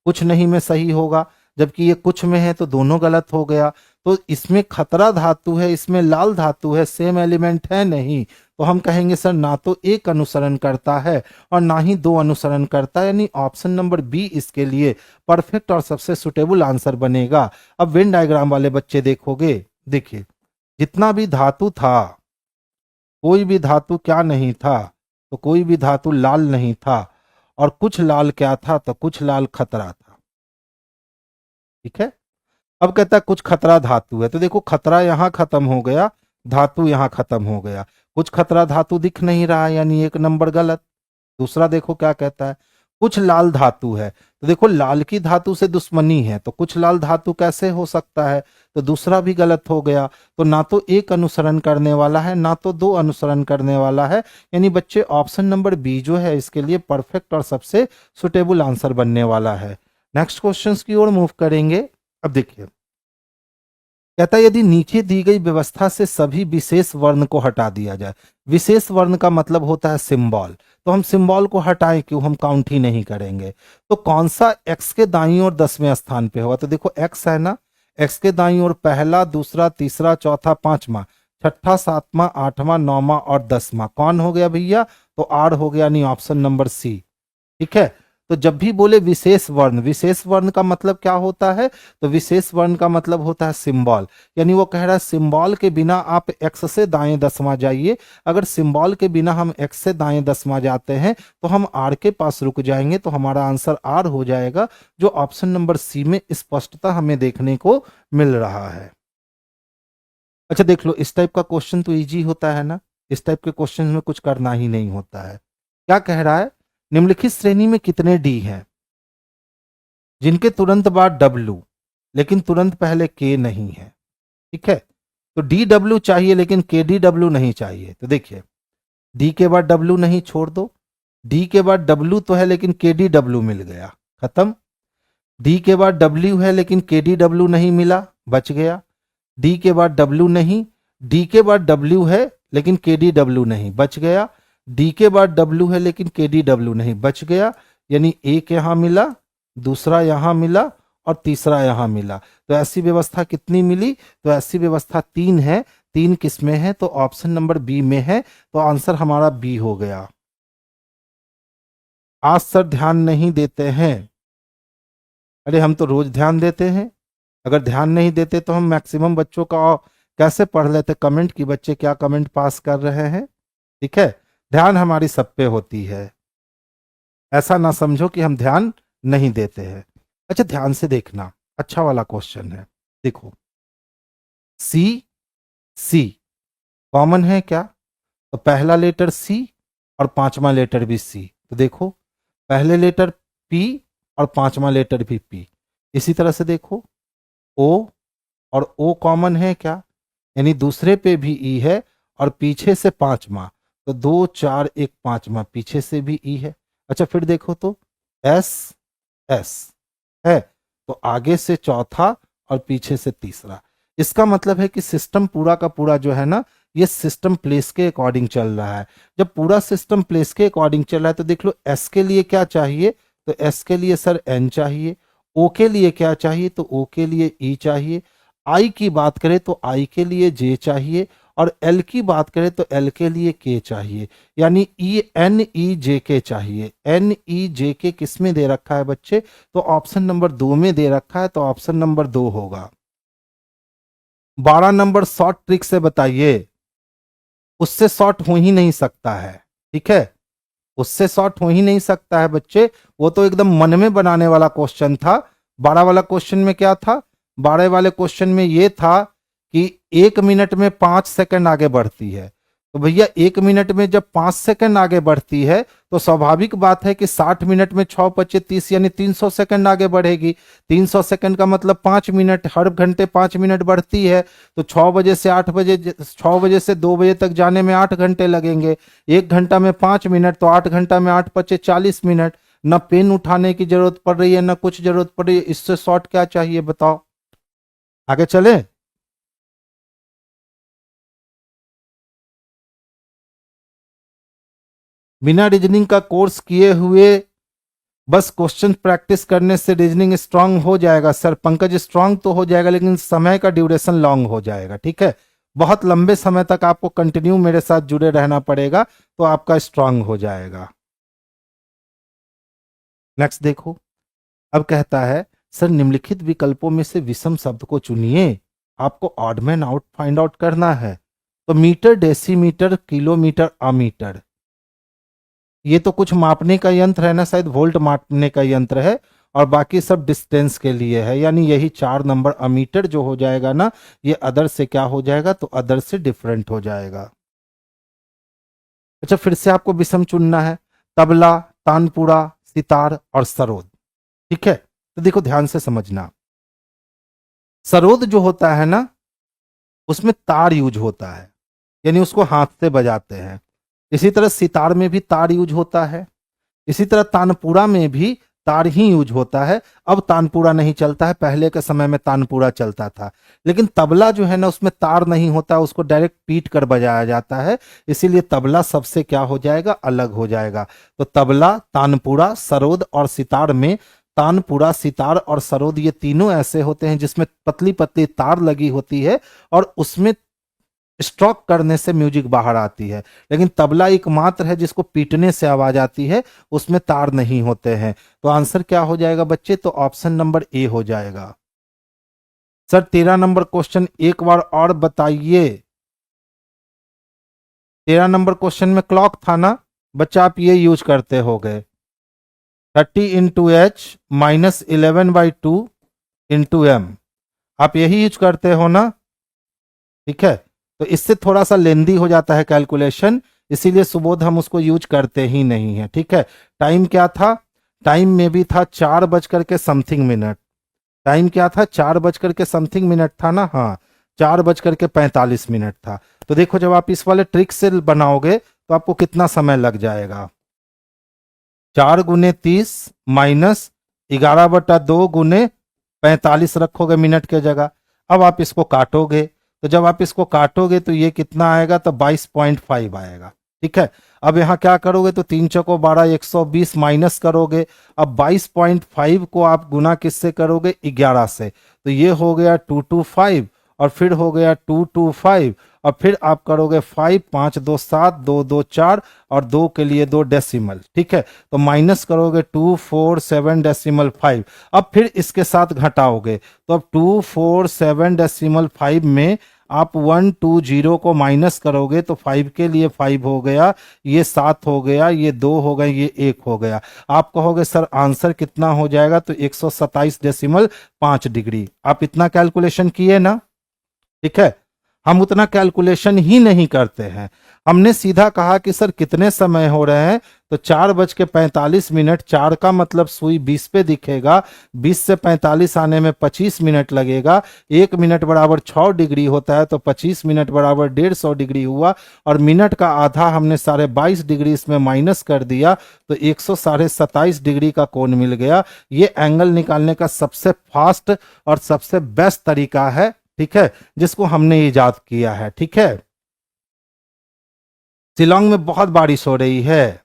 कुछ नहीं में सही होगा, जबकि ये कुछ में है तो दोनों गलत हो गया। तो इसमें खतरा धातु है, इसमें लाल धातु है, सेम एलिमेंट है नहीं, तो हम कहेंगे सर ना तो एक अनुसरण करता है और ना ही 2 अनुसरण करता है, यानी ऑप्शन नंबर बी इसके लिए परफेक्ट और सबसे सुटेबल आंसर बनेगा। अब वेन डायग्राम वाले बच्चे देखोगे, देखिए जितना भी धातु था, कोई भी धातु क्या नहीं था, तो कोई भी धातु लाल नहीं था, और कुछ लाल क्या था, तो कुछ लाल खतरा था, ठीक है। अब कहता है कुछ खतरा धातु है, तो देखो खतरा यहां खत्म हो गया, धातु यहां खत्म हो गया। कुछ खतरा धातु दिख नहीं रहा है, यानी 1 नंबर गलत। दूसरा देखो क्या कहता है, कुछ लाल धातु है, तो देखो लाल की धातु से दुश्मनी है, तो कुछ लाल धातु कैसे हो सकता है, तो दूसरा भी गलत हो गया। तो ना तो 1 अनुसरण करने वाला है ना तो 2 अनुसरण करने वाला है, यानी बच्चे ऑप्शन नंबर बी जो है इसके लिए परफेक्ट और सबसे सुटेबल आंसर बनने वाला है। नेक्स्ट क्वेश्चन की ओर मूव करेंगे। अब देखिए कहता है यदि नीचे दी गई व्यवस्था से सभी विशेष वर्ण को हटा दिया जाए। विशेष वर्ण का मतलब होता है सिंबल, तो हम सिंबल को हटाएं क्यों, हम काउंट ही नहीं करेंगे। तो कौन सा एक्स के दाईं ओर 10वें स्थान पे होगा, तो देखो एक्स है ना, एक्स के दाईं ओर पहला दूसरा तीसरा चौथा पांचवा, छठा, सातवां, आठवां, नौवां और 10वां कौन हो गया भैया? तो आर हो गया, यानी ऑप्शन नंबर सी। ठीक है, तो जब भी बोले विशेष वर्ण, विशेष वर्ण का मतलब क्या होता है? तो विशेष वर्ण का मतलब होता है सिंबल। यानी वो कह रहा है सिंबल के बिना आप एक्स से दाएं दसवां जाइए। अगर सिंबल के बिना हम एक्स से दाएं दसवां जाते हैं तो हम आर के पास रुक जाएंगे, तो हमारा आंसर आर हो जाएगा, जो ऑप्शन नंबर सी में स्पष्टता हमें देखने को मिल रहा है। अच्छा देख लो, इस टाइप का क्वेश्चन तो इजी होता है ना, इस टाइप के क्वेश्चन में कुछ करना ही नहीं होता है। क्या कह रहा है? निम्नलिखित श्रेणी में कितने डी हैं जिनके तुरंत बाद डब्ल्यू लेकिन तुरंत पहले के नहीं है? ठीक है, तो डी डब्ल्यू चाहिए लेकिन के डी डब्ल्यू नहीं चाहिए। तो देखिए, डी के बाद डब्ल्यू नहीं, छोड़ दो। डी के बाद डब्ल्यू तो है लेकिन के डी डब्ल्यू मिल गया, खत्म। डी के बाद डब्ल्यू है लेकिन के डी डब्ल्यू नहीं मिला, बच गया। डी के बाद डब्ल्यू नहीं, डी के बाद डब्ल्यू है लेकिन के डी डब्ल्यू नहीं, बच गया। डी के बाद डब्ल्यू है लेकिन के डी डब्ल्यू नहीं, बच गया। यानी एक यहां मिला, दूसरा यहां मिला और तीसरा यहां मिला। तो ऐसी व्यवस्था कितनी मिली? तो ऐसी व्यवस्था 3 है। 3 किस में है? तो ऑप्शन नंबर बी में है। तो आंसर हमारा बी हो गया। आज सर ध्यान नहीं देते हैं। अरे हम तो रोज ध्यान देते हैं। अगर ध्यान नहीं देते तो हम मैक्सिमम बच्चों का कैसे पढ़ लेते? कमेंट की बच्चे क्या कमेंट पास कर रहे हैं। ठीक है, ध्यान हमारी सब पे होती है, ऐसा ना समझो कि हम ध्यान नहीं देते हैं। अच्छा ध्यान से देखना, अच्छा वाला क्वेश्चन है। देखो, सी सी कॉमन है क्या? तो पहला लेटर सी और पांचवा लेटर भी सी। तो देखो, पहले लेटर पी और पांचवा लेटर भी पी। इसी तरह से देखो, ओ और ओ कॉमन है क्या? यानी दूसरे पे भी ई है और पीछे से पांचवा, तो 2 4 1 पांचवा, पीछे से भी ई है। अच्छा फिर देखो तो एस एस है, तो आगे से चौथा और पीछे से तीसरा। इसका मतलब है कि सिस्टम पूरा का पूरा जो है ना, ये सिस्टम प्लेस के अकॉर्डिंग चल रहा है। जब पूरा सिस्टम प्लेस के अकॉर्डिंग चल रहा है तो देख लो, एस के लिए क्या चाहिए? तो एस के लिए सर एन चाहिए। ओ के लिए क्या चाहिए? तो ओ के लिए ई चाहिए। आई की बात करें तो आई के लिए जे चाहिए, और एल की बात करें तो एल के लिए के चाहिए। यानी ई एन ई जे के चाहिए। एन ई जे के किस में दे रखा है बच्चे? तो ऑप्शन नंबर 2 में दे रखा है, तो ऑप्शन नंबर 2 होगा। 12 नंबर शॉर्ट ट्रिक से बताइए। उससे शॉर्ट हो ही नहीं सकता है। ठीक है, उससे शॉर्ट हो ही नहीं सकता है बच्चे, वो तो एकदम मन में बनाने वाला क्वेश्चन था। 12 वाला क्वेश्चन में क्या था? 12 वाले क्वेश्चन में ये था कि 1 मिनट में 5 सेकंड आगे बढ़ती है। तो भैया 1 मिनट में जब 5 सेकंड आगे बढ़ती है तो स्वाभाविक बात है कि 60 मिनट में 6 25 30 यानी 300 सेकंड आगे बढ़ेगी। 300 सेकंड का मतलब 5 मिनट, हर घंटे 5 मिनट बढ़ती है। तो 6 बजे से 8 बजे, 6 बजे से 2 बजे तक जाने में 8 घंटे लगेंगे। 1 घंटा में 5 मिनट, तो 8 घंटा में 8 पचे 40 मिनट। न पेन उठाने की जरूरत पड़ रही है, न कुछ जरूरत पड़ रही है। इससे शॉर्ट क्या चाहिए बताओ? आगे चले। बिना रीजनिंग का कोर्स किए हुए बस क्वेश्चन प्रैक्टिस करने से रीजनिंग स्ट्रांग हो जाएगा? सर पंकज स्ट्रांग तो हो जाएगा, लेकिन समय का ड्यूरेशन लॉन्ग हो जाएगा। ठीक है, बहुत लंबे समय तक आपको कंटिन्यू मेरे साथ जुड़े रहना पड़ेगा, तो आपका स्ट्रांग हो जाएगा। नेक्स्ट देखो, अब कहता है सर निम्नलिखित विकल्पों में से विषम शब्द को चुनिए। आपको odd man out find out करना है। तो मीटर, डेसीमीटर, किलोमीटर, अमीटर, ये तो कुछ मापने का यंत्र है ना, शायद वोल्ट मापने का यंत्र है, और बाकी सब डिस्टेंस के लिए है। यानी यही 4 नंबर अमीटर जो हो जाएगा ना, ये अदर से क्या हो जाएगा? तो अदर से डिफरेंट हो जाएगा। अच्छा फिर से आपको विषम चुनना है। तबला, तानपुरा, सितार और सरोद। ठीक है, तो देखो ध्यान से समझना। सरोद जो होता है ना, उसमें तार यूज होता है, यानी उसको हाथ से बजाते हैं। इसी तरह सितार में भी तार यूज होता है। इसी तरह तानपुरा में भी तार ही यूज होता है। अब तानपुरा नहीं चलता है, पहले के समय में तानपुरा चलता था। लेकिन तबला जो है ना, उसमें तार नहीं होता, उसको डायरेक्ट पीट कर बजाया जाता है। इसीलिए तबला सबसे क्या हो जाएगा? अलग हो जाएगा। तो तबला, तानपुरा, सरोद और सितार में, तानपुरा, सितार और सरोद ये तीनों ऐसे होते हैं जिसमें पतली पतली तार लगी होती है, और उसमें स्ट्रोक करने से म्यूजिक बाहर आती है, लेकिन तबला एकमात्र है जिसको पीटने से आवाज आती है, उसमें तार नहीं होते हैं। तो आंसर क्या हो जाएगा बच्चे? तो ऑप्शन नंबर ए हो जाएगा। सर 13 नंबर क्वेश्चन एक बार और बताइए। 13 नंबर क्वेश्चन में क्लॉक था ना बच्चा, आप ये यूज करते हो गए 30 into H minus 11/2 into M, आप यही यूज करते हो ना? ठीक है, तो इससे थोड़ा सा लेंदी हो जाता है कैलकुलेशन, इसीलिए सुबोध हम उसको यूज करते ही नहीं है। ठीक है, टाइम क्या था? टाइम में भी था 4 बज कर के समथिंग मिनट। टाइम क्या था? 4 बज कर के समथिंग मिनट था ना? हाँ, 4 बज कर के 45 मिनट था। तो देखो जब आप इस वाले ट्रिक से बनाओगे तो आपको कितना समय लग जाएगा? 4 × 30 माइनस 11/2 × 45 रखोगे मिनट के जगह। अब आप इसको काटोगे, तो जब आप इसको काटोगे तो ये कितना आएगा? तो 22.5 आएगा। ठीक है, अब यहाँ क्या करोगे? तो 3 चौको 12, 120 माइनस करोगे। अब 22.5 को आप गुना किससे करोगे? 11 से। तो ये हो गया 225, और फिर हो गया 225, और फिर आप करोगे 5, 5 2 7, 2 2 4, और 2 के लिए 2 डेसिमल। ठीक है, तो माइनस करोगे 247.5। अब फिर इसके साथ घटाओगे, तो अब 247.5 में आप 120 को माइनस करोगे तो 5 के लिए 5 हो गया, ये 7 हो गया, ये 2 हो गए, ये 1 हो गया। आप कहोगे सर आंसर कितना हो जाएगा? तो 127.5 डिग्री। आप इतना कैलकुलेशन किए ना? ठीक है, हम उतना कैलकुलेशन ही नहीं करते हैं। हमने सीधा कहा कि सर कितने समय हो रहे हैं? तो 4 बज के 45 मिनट, 4 का मतलब सुई 20 पे दिखेगा, 20 से 45 आने में 25 मिनट लगेगा। 1 मिनट बराबर 6 डिग्री होता है, तो 25 मिनट बराबर 150 डिग्री हुआ, और मिनट का आधा हमने 22.5 डिग्री इसमें माइनस कर दिया, तो 127 डिग्री का कोण मिल गया। ये एंगल निकालने का सबसे फास्ट और सबसे बेस्ट तरीका है, ठीक है, जिसको हमने इजाद किया है। ठीक है, शिलोंग में बहुत बारिश हो रही है?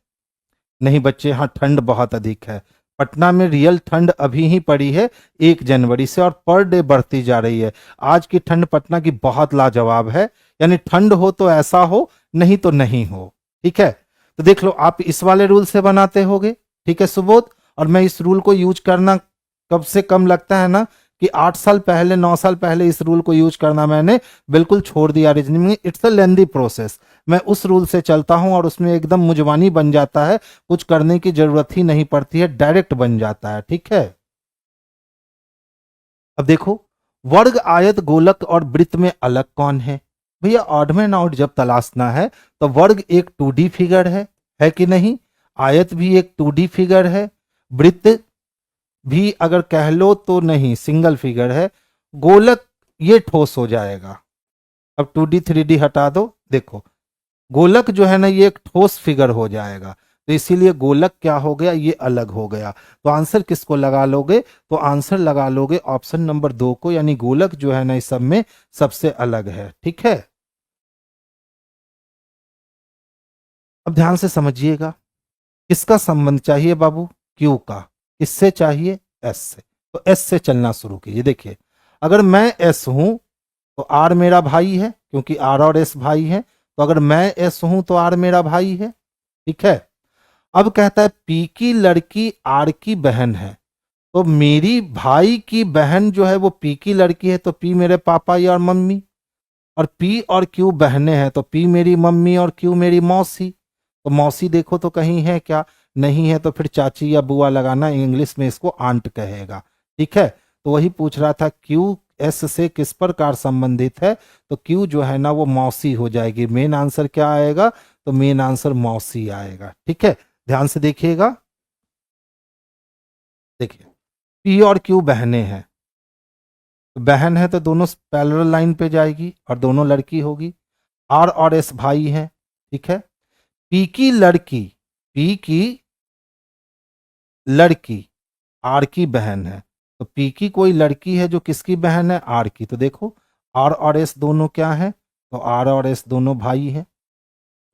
नहीं बच्चे, यहाँ ठंड बहुत अधिक है। पटना में रियल ठंड अभी ही पड़ी है 1 जनवरी से, और पर डे बढ़ती जा रही है। आज की ठंड पटना की बहुत लाजवाब है, यानी ठंड हो तो ऐसा हो, नहीं तो नहीं हो। ठीक है, तो देख लो आप इस वाले रूल से बनाते होगे। ठीक है सुबोध, और मैं इस रूल को यूज करना कब से कम लगता है ना कि 8 साल पहले, 9 साल पहले इस रूल को यूज करना मैंने बिल्कुल छोड़ दिया रीजनिंग में। It's a lengthy process. मैं उस रूल से चलता हूं और उसमें एकदम मुजवानी बन जाता है, कुछ करने की जरूरत ही नहीं पड़ती है, डायरेक्ट बन जाता है। ठीक है, अब देखो, वर्ग, आयत, गोलक और वृत्त में अलग कौन है? भैया ऑड में आउट जब तलाशना है तो वर्ग एक 2D फिगर है कि नहीं? आयत भी एक 2D फिगर है, वृत्त भी अगर कह लो तो नहीं, सिंगल फिगर है। गोलक ये ठोस हो जाएगा। अब 2D 3D हटा दो, देखो गोलक जो है ना ये एक ठोस फिगर हो जाएगा, तो इसीलिए गोलक क्या हो गया? ये अलग हो गया। तो आंसर किसको लगा लोगे? तो आंसर लगा लोगे ऑप्शन नंबर 2 को, यानी गोलक जो है ना इस सब में सबसे अलग है। ठीक है, अब ध्यान से समझिएगा, किसका संबंध चाहिए बाबू? क्यू का। किससे चाहिए? एस से। तो एस से चलना शुरू कीजिए। देखिए, अगर मैं एस हूं तो आर मेरा भाई है, क्योंकि आर और एस भाई है। तो अगर मैं एस हूं तो आर मेरा भाई है। ठीक है, अब कहता है पी की लड़की आर की बहन है, तो मेरी भाई की बहन जो है वो पी की लड़की है, तो पी मेरे पापा या और मम्मी, और पी और क्यू बहनें हैं, तो पी मेरी मम्मी और क्यू मेरी मौसी। तो मौसी देखो तो कहीं है क्या? नहीं है, तो फिर चाची या बुआ लगाना, इंग्लिश में इसको आंट कहेगा। ठीक है, तो वही पूछ रहा था क्यू एस से किस प्रकार संबंधित है? तो क्यू जो है ना वो मौसी हो जाएगी। मेन आंसर क्या आएगा? तो मेन आंसर मौसी आएगा। ठीक है, ध्यान से देखिएगा। देखिए, पी और क्यू बहनें हैं, तो बहन है तो दोनों पैरेलल लाइन पे जाएगी और दोनों लड़की होगी। आर और एस भाई हैं। ठीक है, पी की लड़की, पी की लड़की आर की बहन है, तो पी की कोई लड़की है जो किसकी बहन है? आर की। तो देखो आर और एस दोनों क्या है? तो आर और एस दोनों भाई हैं।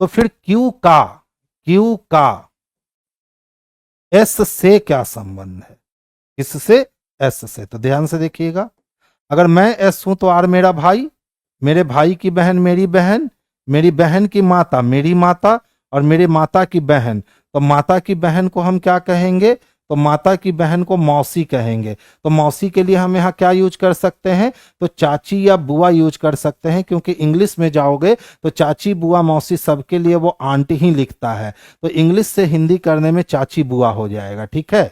तो फिर क्यू का एस से क्या संबंध है? किससे? एस से। तो ध्यान से देखिएगा, अगर मैं एस हूं तो आर मेरा भाई, मेरे भाई की बहन मेरी बहन, मेरी बहन की माता मेरी माता, और मेरे माता की बहन। तो माता की बहन को हम क्या कहेंगे? तो माता की बहन को मौसी कहेंगे। तो मौसी के लिए हम यहाँ क्या यूज कर सकते हैं? तो चाची या बुआ यूज कर सकते हैं, क्योंकि इंग्लिश में जाओगे तो चाची बुआ मौसी सबके लिए वो आंटी ही लिखता है। तो इंग्लिश से हिंदी करने में चाची बुआ हो जाएगा। ठीक है,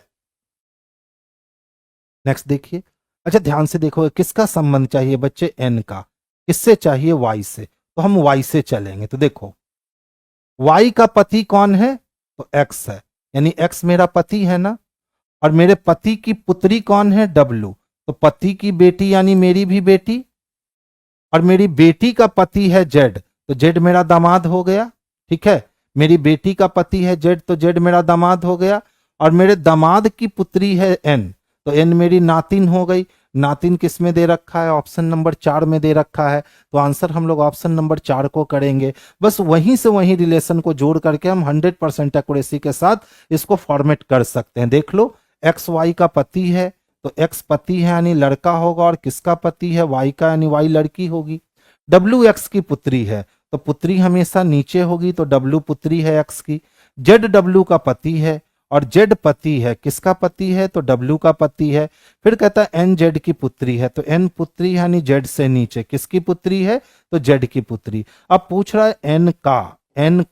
नेक्स्ट देखिए। अच्छा ध्यान से देखो, किसका संबंध चाहिए बच्चे? एन का। किससे चाहिए? वाई से। तो हम वाई से चलेंगे। तो देखो, वाई का पति कौन है? तो एक्स है, यानी एक्स मेरा पति है ना। और मेरे पति की पुत्री कौन है? डब्लू। तो पति की बेटी यानी मेरी भी बेटी। और मेरी बेटी का पति है जेड, तो जेड मेरा दामाद हो गया। ठीक है, मेरी बेटी का पति है जेड, तो जेड मेरा दामाद हो गया। और मेरे दामाद की पुत्री है एन, तो एन मेरी नातिन हो गई। नातिन किस में दे रखा है? ऑप्शन नंबर 4 में दे रखा है। तो आंसर हम लोग ऑप्शन नंबर 4 को करेंगे। बस वहीं से वहीं रिलेशन को जोड़ करके हम 100% एक्यूरेसी के साथ इसको फॉर्मेट कर सकते हैं। देख लो, एक्स वाई का पति है, तो एक्स पति है यानी लड़का होगा, और किसका पति है? वाई का, यानी वाई लड़की होगी। डब्ल्यू एक्स की पुत्री है, तो पुत्री हमेशा नीचे होगी, तो डब्ल्यू पुत्री है एक्स की। जेड डब्ल्यू का पति है, और जेड पति है, किसका पति है? तो डब्ल्यू का पति है। फिर कहता है एन जेड की पुत्री है, तो एन पुत्री यानी जेड से नीचे किसकी पुत्री है? तो जेड की पुत्री। अब पूछ रहा है एन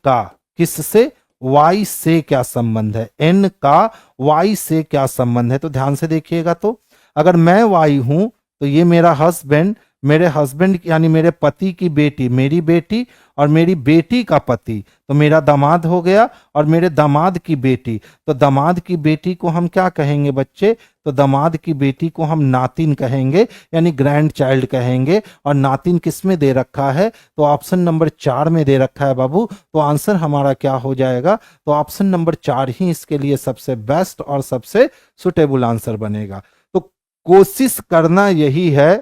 का किससे? वाई से क्या संबंध है? एन का वाई से क्या संबंध है? तो ध्यान से देखिएगा। तो अगर मैं वाई हूं तो ये मेरा हस्बैंड, मेरे हस्बैंड यानी मेरे पति की बेटी मेरी बेटी, और मेरी बेटी का पति तो मेरा दामाद हो गया, और मेरे दामाद की बेटी, तो दामाद की बेटी को हम क्या कहेंगे बच्चे? तो दामाद की बेटी को हम नातिन कहेंगे, यानी ग्रैंड चाइल्ड कहेंगे। और नातिन किस में दे रखा है? तो ऑप्शन नंबर 4 में दे रखा है बाबू। तो आंसर हमारा क्या हो जाएगा? तो ऑप्शन नंबर 4 ही इसके लिए सबसे बेस्ट और सबसे सुटेबल आंसर बनेगा। तो कोशिश करना यही है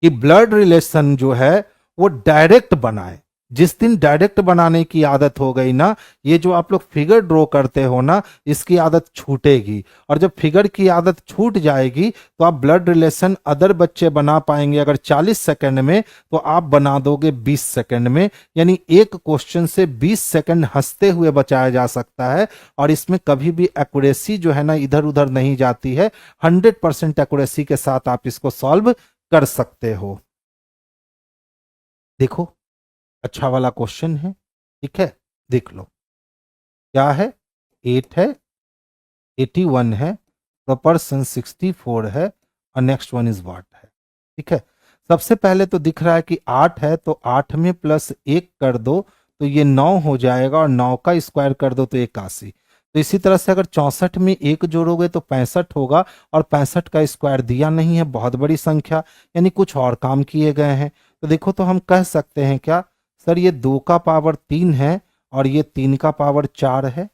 कि ब्लड रिलेशन जो है वो डायरेक्ट बनाए। जिस दिन डायरेक्ट बनाने की आदत हो गई ना, ये जो आप लोग फिगर ड्रॉ करते हो ना, इसकी आदत छूटेगी। और जब फिगर की आदत छूट जाएगी तो आप ब्लड रिलेशन अदर बच्चे बना पाएंगे अगर 40 सेकंड में, तो आप बना दोगे 20 सेकंड में। यानी एक क्वेश्चन से 20 सेकंड हंसते हुए बचाया जा सकता है। और इसमें कभी भी एक्यूरेसी जो है ना इधर उधर नहीं जाती है। 100% एक्यूरेसी के साथ आप इसको सॉल्व कर सकते हो। देखो, अच्छा वाला क्वेश्चन है। ठीक है, देख लो क्या है। 8 है, 81 है, प्रोपोर्शन 64 है, और नेक्स्ट वन इज व्हाट है। ठीक है, सबसे पहले तो दिख रहा है कि 8 है, तो 8 में प्लस 1 कर दो तो ये 9 हो जाएगा, और 9 का स्क्वायर कर दो तो 81। तो इसी तरह से अगर 64 में 1 जोड़ोगे तो 65 होगा, और 65 का स्क्वायर दिया नहीं है, बहुत बड़ी संख्या, यानी कुछ और काम किए गए हैं। तो देखो, तो हम कह सकते हैं क्या? सर ये 2 का पावर 3 है, और ये 3 का पावर 4 है,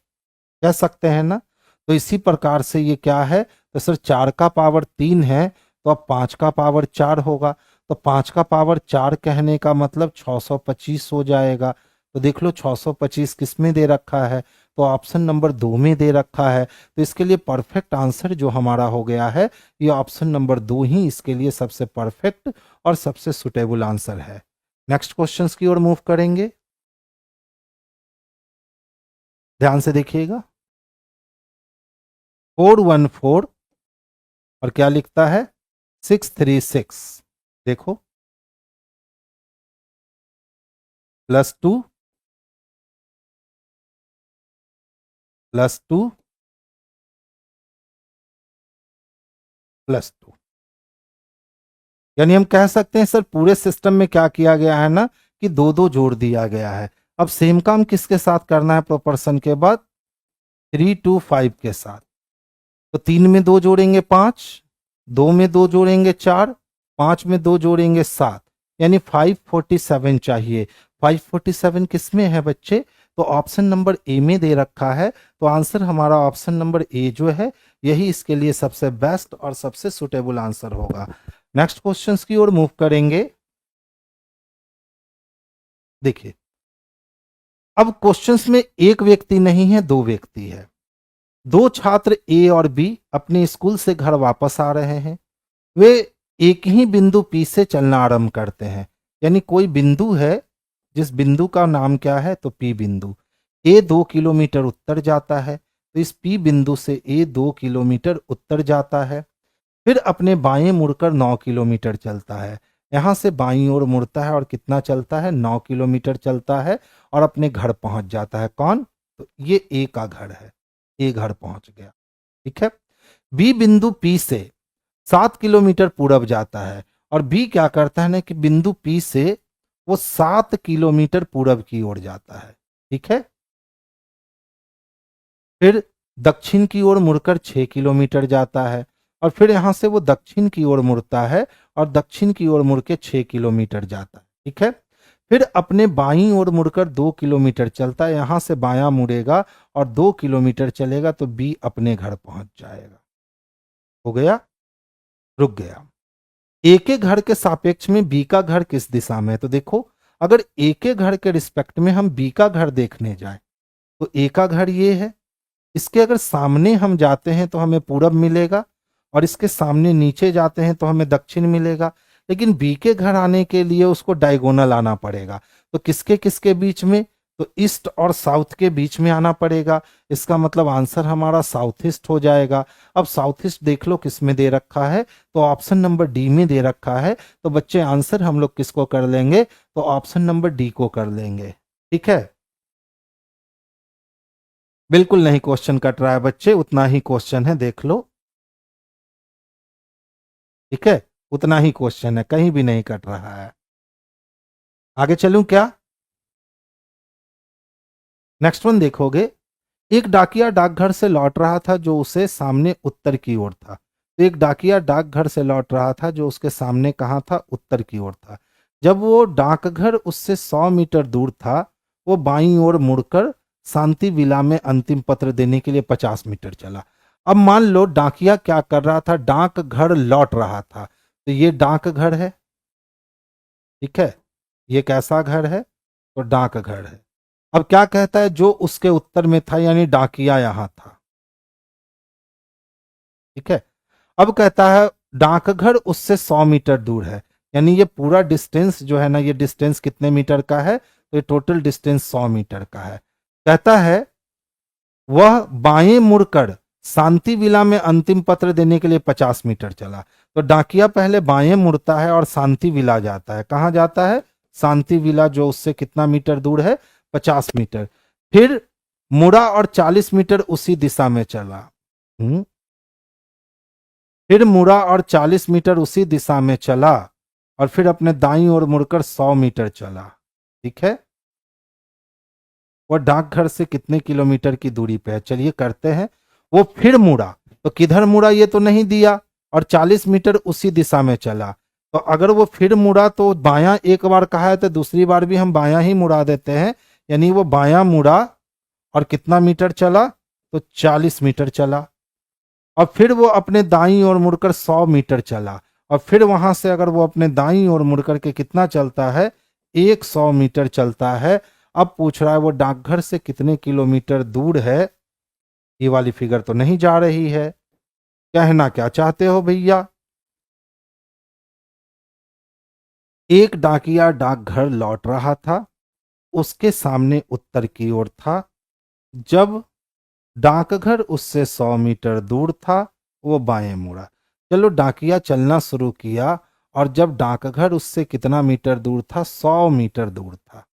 कह सकते हैं ना। तो इसी प्रकार से ये क्या है? तो सर 4 का पावर 3 है, तो अब 5 का पावर 4 होगा। तो 5 का पावर 4 कहने का मतलब 625 हो जाएगा। तो देख लो 625 किस में दे रखा है? तो ऑप्शन नंबर 2 में दे रखा है। तो इसके लिए परफेक्ट आंसर जो हमारा हो गया है, ये ऑप्शन नंबर 2 ही इसके लिए सबसे परफेक्ट और सबसे सुटेबल आंसर है। नेक्स्ट क्वेश्चंस की ओर मूव करेंगे, ध्यान से देखिएगा। 414 और क्या लिखता है? 636। देखो, +2 +2 +2, यानी हम कह सकते हैं सर पूरे सिस्टम में क्या किया गया है ना कि 2 2 जोड़ दिया गया है। अब सेम काम किसके साथ करना है? प्रोपोर्शन के बाद 3 2 5 के साथ। तो 3 में 2 जोड़ेंगे 5, 2 में 2 जोड़ेंगे 4, 5 में 2 जोड़ेंगे 7, यानी 547 चाहिए। 547 किस में है बच्चे? तो ऑप्शन नंबर ए में दे रखा है। तो आंसर हमारा ऑप्शन नंबर ए जो है यही इसके लिए सबसे बेस्ट और सबसे सुटेबल आंसर होगा। नेक्स्ट क्वेश्चंस की ओर मूव करेंगे। देखिए, अब क्वेश्चंस में एक व्यक्ति नहीं है, 2 व्यक्ति है। 2 छात्र ए और बी अपने स्कूल से घर वापस आ रहे हैं। वे एक ही बिंदु पी से चलना आरंभ करते हैं। यानी कोई बिंदु है, जिस बिंदु का नाम क्या है, तो पी बिंदु। ए 2 किलोमीटर उत्तर जाता है, तो इस पी बिंदु से ए 2 किलोमीटर उत्तर जाता है। फिर अपने बाएं मुड़कर 9 किलोमीटर चलता है। यहां से बाईं ओर मुड़ता है और कितना चलता है, 9 किलोमीटर चलता है और अपने घर पहुंच जाता है। कौन, तो ये ए का घर है, ए घर पहुंच गया। ठीक है। बी बिंदु पी से 7 किलोमीटर पूरब जाता है, और बी क्या करता है ना कि बिंदु पी से वो 7 किलोमीटर पूरब की ओर जाता है। ठीक है। फिर दक्षिण की ओर मुड़कर 6 किलोमीटर जाता है, और फिर यहां से वो दक्षिण की ओर मुड़ता है और दक्षिण की ओर मुड़ के 6 किलोमीटर जाता है। ठीक है। फिर अपने बाईं ओर मुड़कर 2 किलोमीटर चलता है, यहां से बायां मुड़ेगा और 2 किलोमीटर चलेगा तो बी अपने घर पहुंच जाएगा। हो गया, रुक गया। ए के घर के सापेक्ष में बी का घर किस दिशा में है, तो देखो अगर ए के घर के रिस्पेक्ट में हम बी का घर देखने जाए तो ए का घर ये है, इसके अगर सामने हम जाते हैं तो हमें पूरब मिलेगा, और इसके सामने नीचे जाते हैं तो हमें दक्षिण मिलेगा। लेकिन बी के घर आने के लिए उसको डायगोनल आना पड़ेगा, तो किसके किसके बीच में, तो ईस्ट और साउथ के बीच में आना पड़ेगा। इसका मतलब आंसर हमारा साउथ ईस्ट हो जाएगा। अब साउथ ईस्ट देख लो किस में दे रखा है, तो ऑप्शन नंबर डी में दे रखा है। तो बच्चे आंसर हम लोग किसको कर लेंगे, तो ऑप्शन नंबर डी को कर लेंगे। ठीक है। बिल्कुल नहीं क्वेश्चन कट रहा है बच्चे, उतना ही क्वेश्चन है, देख लो। ठीक है, उतना ही क्वेश्चन है, कहीं भी नहीं कट रहा है। आगे चलूं क्या, नेक्स्ट वन देखोगे। एक डाकिया डाकघर से लौट रहा था जो उसे सामने उत्तर की ओर था। तो एक डाकिया डाकघर से लौट रहा था जो उसके सामने कहाँ था, उत्तर की ओर था। जब वो डाकघर उससे 100 मीटर दूर था, वो बाईं ओर मुड़कर शांति विला में अंतिम पत्र देने के लिए 50 मीटर चला। अब मान लो डाकिया क्या कर रहा था, डाकघर लौट रहा था, तो ये डाकघर है। ठीक है, ये कैसा घर है, तो डाकघर है। अब क्या कहता है, जो उसके उत्तर में था, यानी डाकिया यहां था। ठीक है। अब कहता है डाकघर उससे 100 मीटर दूर है, यानी ये पूरा डिस्टेंस जो है ना, ये डिस्टेंस कितने मीटर का है, तो ये टोटल डिस्टेंस 100 मीटर का है। कहता है वह बाएं मुड़कर शांति विला में अंतिम पत्र देने के लिए 50 मीटर चला। तो डाकिया पहले बाएं मुड़ता है और शांति विला जाता है। कहां जाता है, शांति विला, जो उससे कितना मीटर दूर है, 50 मीटर। फिर मुड़ा और 40 मीटर उसी दिशा में चला। फिर मुड़ा और 40 मीटर उसी दिशा में चला, और फिर अपने दाईं ओर मुड़कर 100 मीटर चला। ठीक है। वह डाकघर से कितने किलोमीटर की दूरी पे है, चलिए करते हैं। वो फिर मुड़ा, तो किधर मुड़ा ये तो नहीं दिया, और 40 मीटर उसी दिशा में चला। तो अगर वो फिर मुड़ा तो बायां एक बार कहा है, तो दूसरी बार भी हम बायां ही मुड़ा देते हैं। यानी वो बायां मुड़ा और कितना मीटर चला, तो 40 मीटर चला। और फिर वो अपने दाईं ओर मुड़कर 100 मीटर चला, और फिर वहां से अगर वो अपने दाईं ओर मुड़कर के कितना चलता है, 100 मीटर चलता है। अब पूछ रहा है वो डाकघर से कितने किलोमीटर दूर है, ये वाली फिगर तो नहीं जा रही है। कहना क्या चाहते हो भैया, एक डाकिया डाकघर लौट रहा था, उसके सामने उत्तर की ओर था। जब डाकघर उससे 100 मीटर दूर था, वो बाएं मुड़ा। चलो डाकिया चलना शुरू किया, और जब डाकघर उससे कितना मीटर दूर था, 100 मीटर दूर था।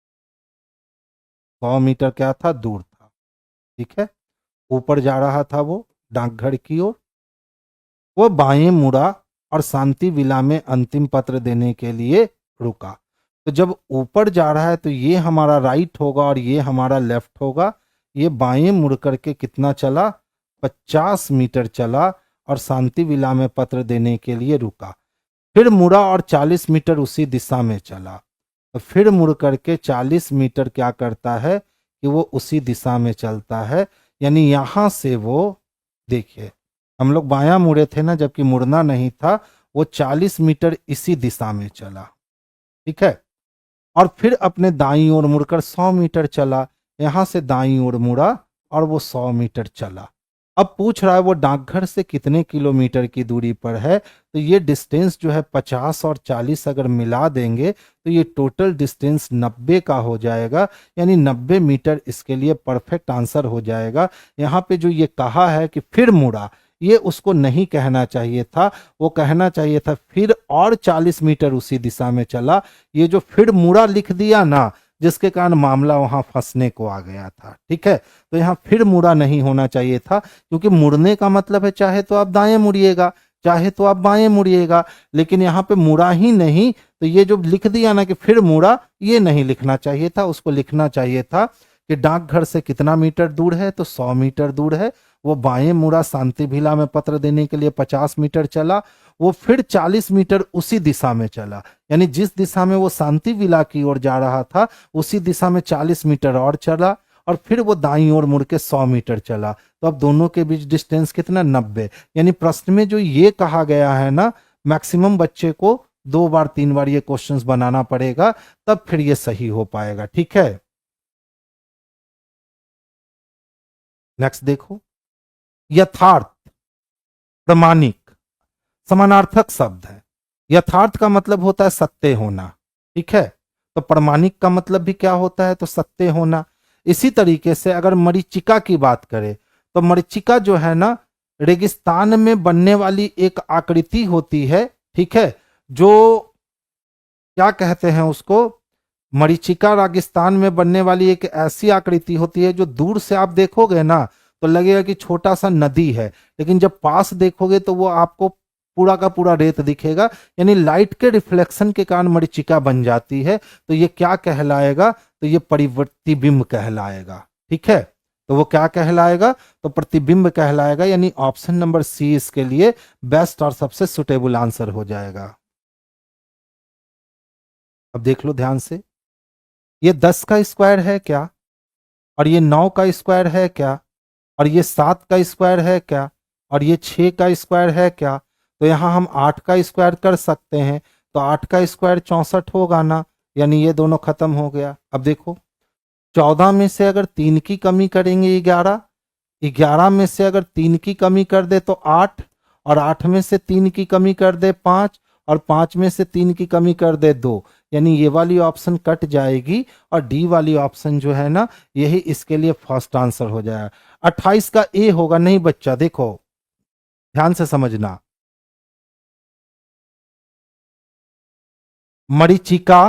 100 मीटर क्या था, दूर था। ठीक है। ऊपर जा रहा था वो डाकघर की ओर। वो बाएं मुड़ा और शांति विला में अंतिम पत्र देने के लिए रुका। तो जब ऊपर जा रहा है तो ये हमारा राइट होगा और ये हमारा लेफ्ट होगा। ये बाएं मुड़ करके कितना चला, 50 मीटर चला, और शांति विला में पत्र देने के लिए रुका। फिर मुड़ा और 40 मीटर उसी दिशा में चला। तो फिर मुड़ करके 40 मीटर क्या करता है कि वो उसी दिशा में चलता है। यानी यहां से वो, देखिए हम लोग बायां मुड़े थे ना, जबकि मुड़ना नहीं था। वो 40 मीटर इसी दिशा में चला। ठीक है। और फिर अपने दाईं ओर मुड़कर 100 मीटर चला। यहां से दाईं ओर मुड़ा और वो 100 मीटर चला। अब पूछ रहा है वो डाकघर से कितने किलोमीटर की दूरी पर है, तो ये डिस्टेंस जो है 50 और 40 अगर मिला देंगे तो ये टोटल डिस्टेंस 90 का हो जाएगा, यानी 90 मीटर इसके लिए परफेक्ट आंसर हो जाएगा। यहाँ पे जो ये कहा है कि फिर मुड़ा, ये उसको नहीं कहना चाहिए था, वो कहना चाहिए था फिर और 40 मीटर उसी दिशा में चला। ये जो फिर मुड़ा लिख दिया ना, जिसके कारण मामला वहां फंसने को आ गया था। ठीक है, तो यहाँ फिर मुड़ा नहीं होना चाहिए था, क्योंकि मुड़ने का मतलब है चाहे तो आप दाएं मुड़िएगा, चाहे तो आप बाएं मुड़िएगा, लेकिन यहाँ पे मुड़ा ही नहीं, तो ये जो लिख दिया ना कि फिर मुड़ा, ये नहीं लिखना चाहिए था। उसको लिखना चाहिए था कि डाकघर से कितना मीटर दूर है, तो 100 मीटर दूर है। वो बाएं मुड़ा, शांति भिला में पत्र देने के लिए 50 मीटर चला, वो फिर 40 मीटर उसी दिशा में चला, यानी जिस दिशा में वो शांति विला की ओर जा रहा था उसी दिशा में 40 मीटर और चला, और फिर वो दाईं ओर मुड़ के 100 मीटर चला। तो अब दोनों के बीच डिस्टेंस कितना, 90। यानी प्रश्न में जो ये कहा गया है ना, मैक्सिमम बच्चे को 2 बार 3 बार ये क्वेश्चंस बनाना पड़ेगा, तब फिर ये सही हो पाएगा। ठीक है, नेक्स्ट देखो, यथार्थ, प्रमाणिक, समानार्थक शब्द है। यथार्थ का मतलब होता है सत्य होना, ठीक है, तो प्रमाणिक का मतलब भी क्या होता है, तो सत्य होना। इसी तरीके से अगर मरीचिका की बात करें, तो मरीचिका जो है ना, रेगिस्तान में बनने वाली एक आकृति होती है, ठीक है, जो क्या कहते हैं उसको, मरीचिका रेगिस्तान में बनने वाली एक ऐसी आकृति होती है जो दूर से आप देखोगे ना तो लगेगा कि छोटा सा नदी है, लेकिन जब पास देखोगे तो वो आपको पूरा का पूरा रेत दिखेगा, यानी लाइट के रिफ्लेक्शन के कारण मरीचिका बन जाती है। तो ये क्या कहलाएगा, तो ये प्रतिबिंब कहलाएगा। ठीक है, तो वो क्या कहलाएगा, तो प्रतिबिंब कहलाएगा, यानी ऑप्शन नंबर सी इसके लिए बेस्ट और सबसे सुटेबल आंसर हो जाएगा। अब देख लो ध्यान से, ये 10 का स्क्वायर है क्या, और ये 9 का स्क्वायर है क्या, और ये 7 का स्क्वायर है क्या, और ये 6 का स्क्वायर है क्या, तो यहाँ हम 8 का स्क्वायर कर सकते हैं, तो 8 का स्क्वायर 64 होगा ना, यानी ये दोनों खत्म हो गया। अब देखो, 14 में से अगर 3 की कमी करेंगे 11, 11 में से अगर 3 की कमी कर दे तो 8, और 8 में से 3 की कमी कर दे 5, और 5 में से 3 की कमी कर दे 2, यानी ये वाली ऑप्शन कट जाएगी, और डी वाली ऑप्शन जो है ना, यही इसके लिए फर्स्ट आंसर हो जाएगा। 28 का ए होगा नहीं बच्चा, देखो ध्यान से समझना, मरीचिका,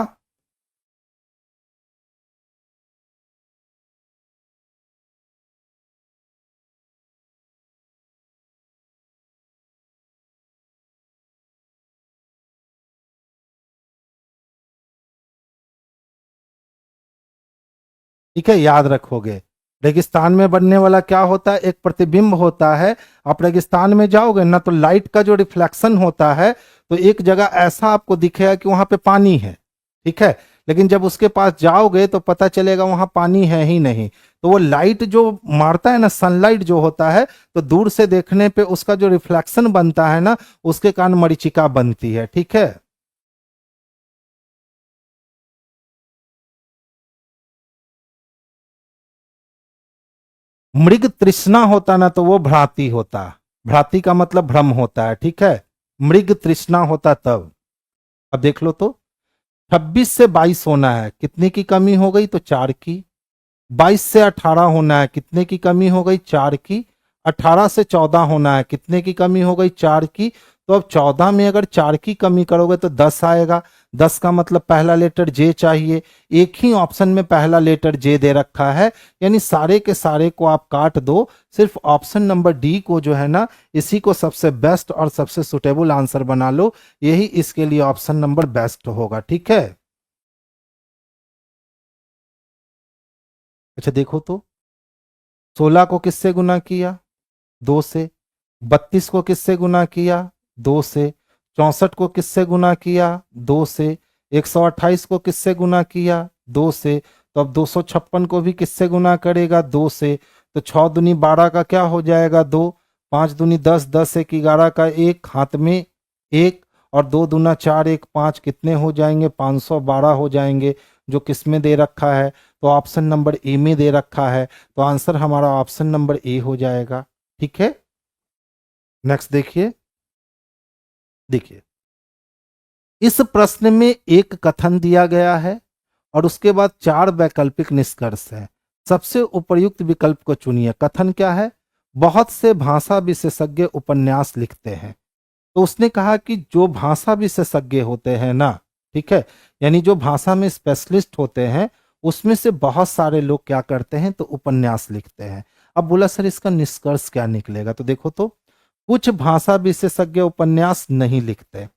ठीक है, याद रखोगे। रेगिस्तान में बनने वाला क्या होता है, एक प्रतिबिंब होता है। आप रेगिस्तान में जाओगे ना तो लाइट का जो रिफ्लेक्शन होता है, तो एक जगह ऐसा आपको दिखेगा कि वहां पे पानी है, ठीक है, लेकिन जब उसके पास जाओगे तो पता चलेगा वहां पानी है ही नहीं। तो वो लाइट जो मारता है ना, सनलाइट जो होता है, तो दूर से देखने पे उसका जो रिफ्लेक्शन बनता है ना, उसके कारण मरीचिका बनती है। ठीक है, मृग तृष्णा होता ना तो वो भ्रांति होता, भ्रांति का मतलब भ्रम होता है। ठीक है, मृग तृष्णा होता तब। अब देख लो तो, 26 से 22 होना है, कितने की कमी हो गई, तो 4 की। 22 से 18 होना है, कितने की कमी हो गई, 4 की। 18 से 14 होना है, कितने की कमी हो गई, 4 की। तो अब 14 में अगर 4 की कमी करोगे तो 10 आएगा। 10 का मतलब पहला लेटर जे चाहिए, एक ही ऑप्शन में पहला लेटर जे दे रखा है, यानी सारे के सारे को आप काट दो, सिर्फ ऑप्शन नंबर डी को जो है ना, इसी को सबसे बेस्ट और सबसे सुटेबल आंसर बना लो, यही इसके लिए ऑप्शन नंबर बेस्ट होगा। ठीक है, अच्छा देखो तो, 16 को किससे गुना किया, 2 से। 32 को किससे गुना किया, 2 से। 64 को किससे गुना किया, 2 से। 128 को किससे गुना किया, 2 से। तो अब 256 को भी किससे गुना करेगा, 2 से। तो 6 दूनी 12 का क्या हो जाएगा, 2। 5 दूनी 10, 10 एक 11 का 1 हाथ में 1, और 2 दूना 4 1 5, कितने हो जाएंगे, 512 हो जाएंगे, जो किस में दे रखा है, तो ऑप्शन नंबर ए में दे रखा है। तो आंसर हमारा ऑप्शन नंबर ए हो जाएगा। ठीक है, नेक्स्ट देखिए। देखिए, इस प्रश्न में एक कथन दिया गया है और उसके बाद 4 वैकल्पिक निष्कर्ष हैं। सबसे उपयुक्त विकल्प को चुनिए। कथन क्या है? बहुत से भाषा विशेषज्ञ उपन्यास लिखते हैं। तो उसने कहा कि जो भाषा विशेषज्ञ होते हैं ना, ठीक है, यानी जो भाषा में स्पेशलिस्ट होते हैं, उसमें से बहुत सारे लोग क्या करते हैं, तो उपन्यास लिखते हैं। अब बोला सर इसका निष्कर्ष क्या निकलेगा? तो देखो, तो कुछ भाषा विशेषज्ञ उपन्यास नहीं लिखते।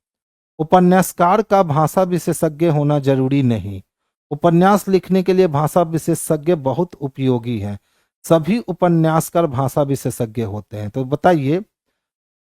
उपन्यासकार का भाषा विशेषज्ञ होना जरूरी नहीं। उपन्यास लिखने के लिए भाषा विशेषज्ञ बहुत उपयोगी है। सभी उपन्यासकार भाषा विशेषज्ञ होते हैं। तो बताइए,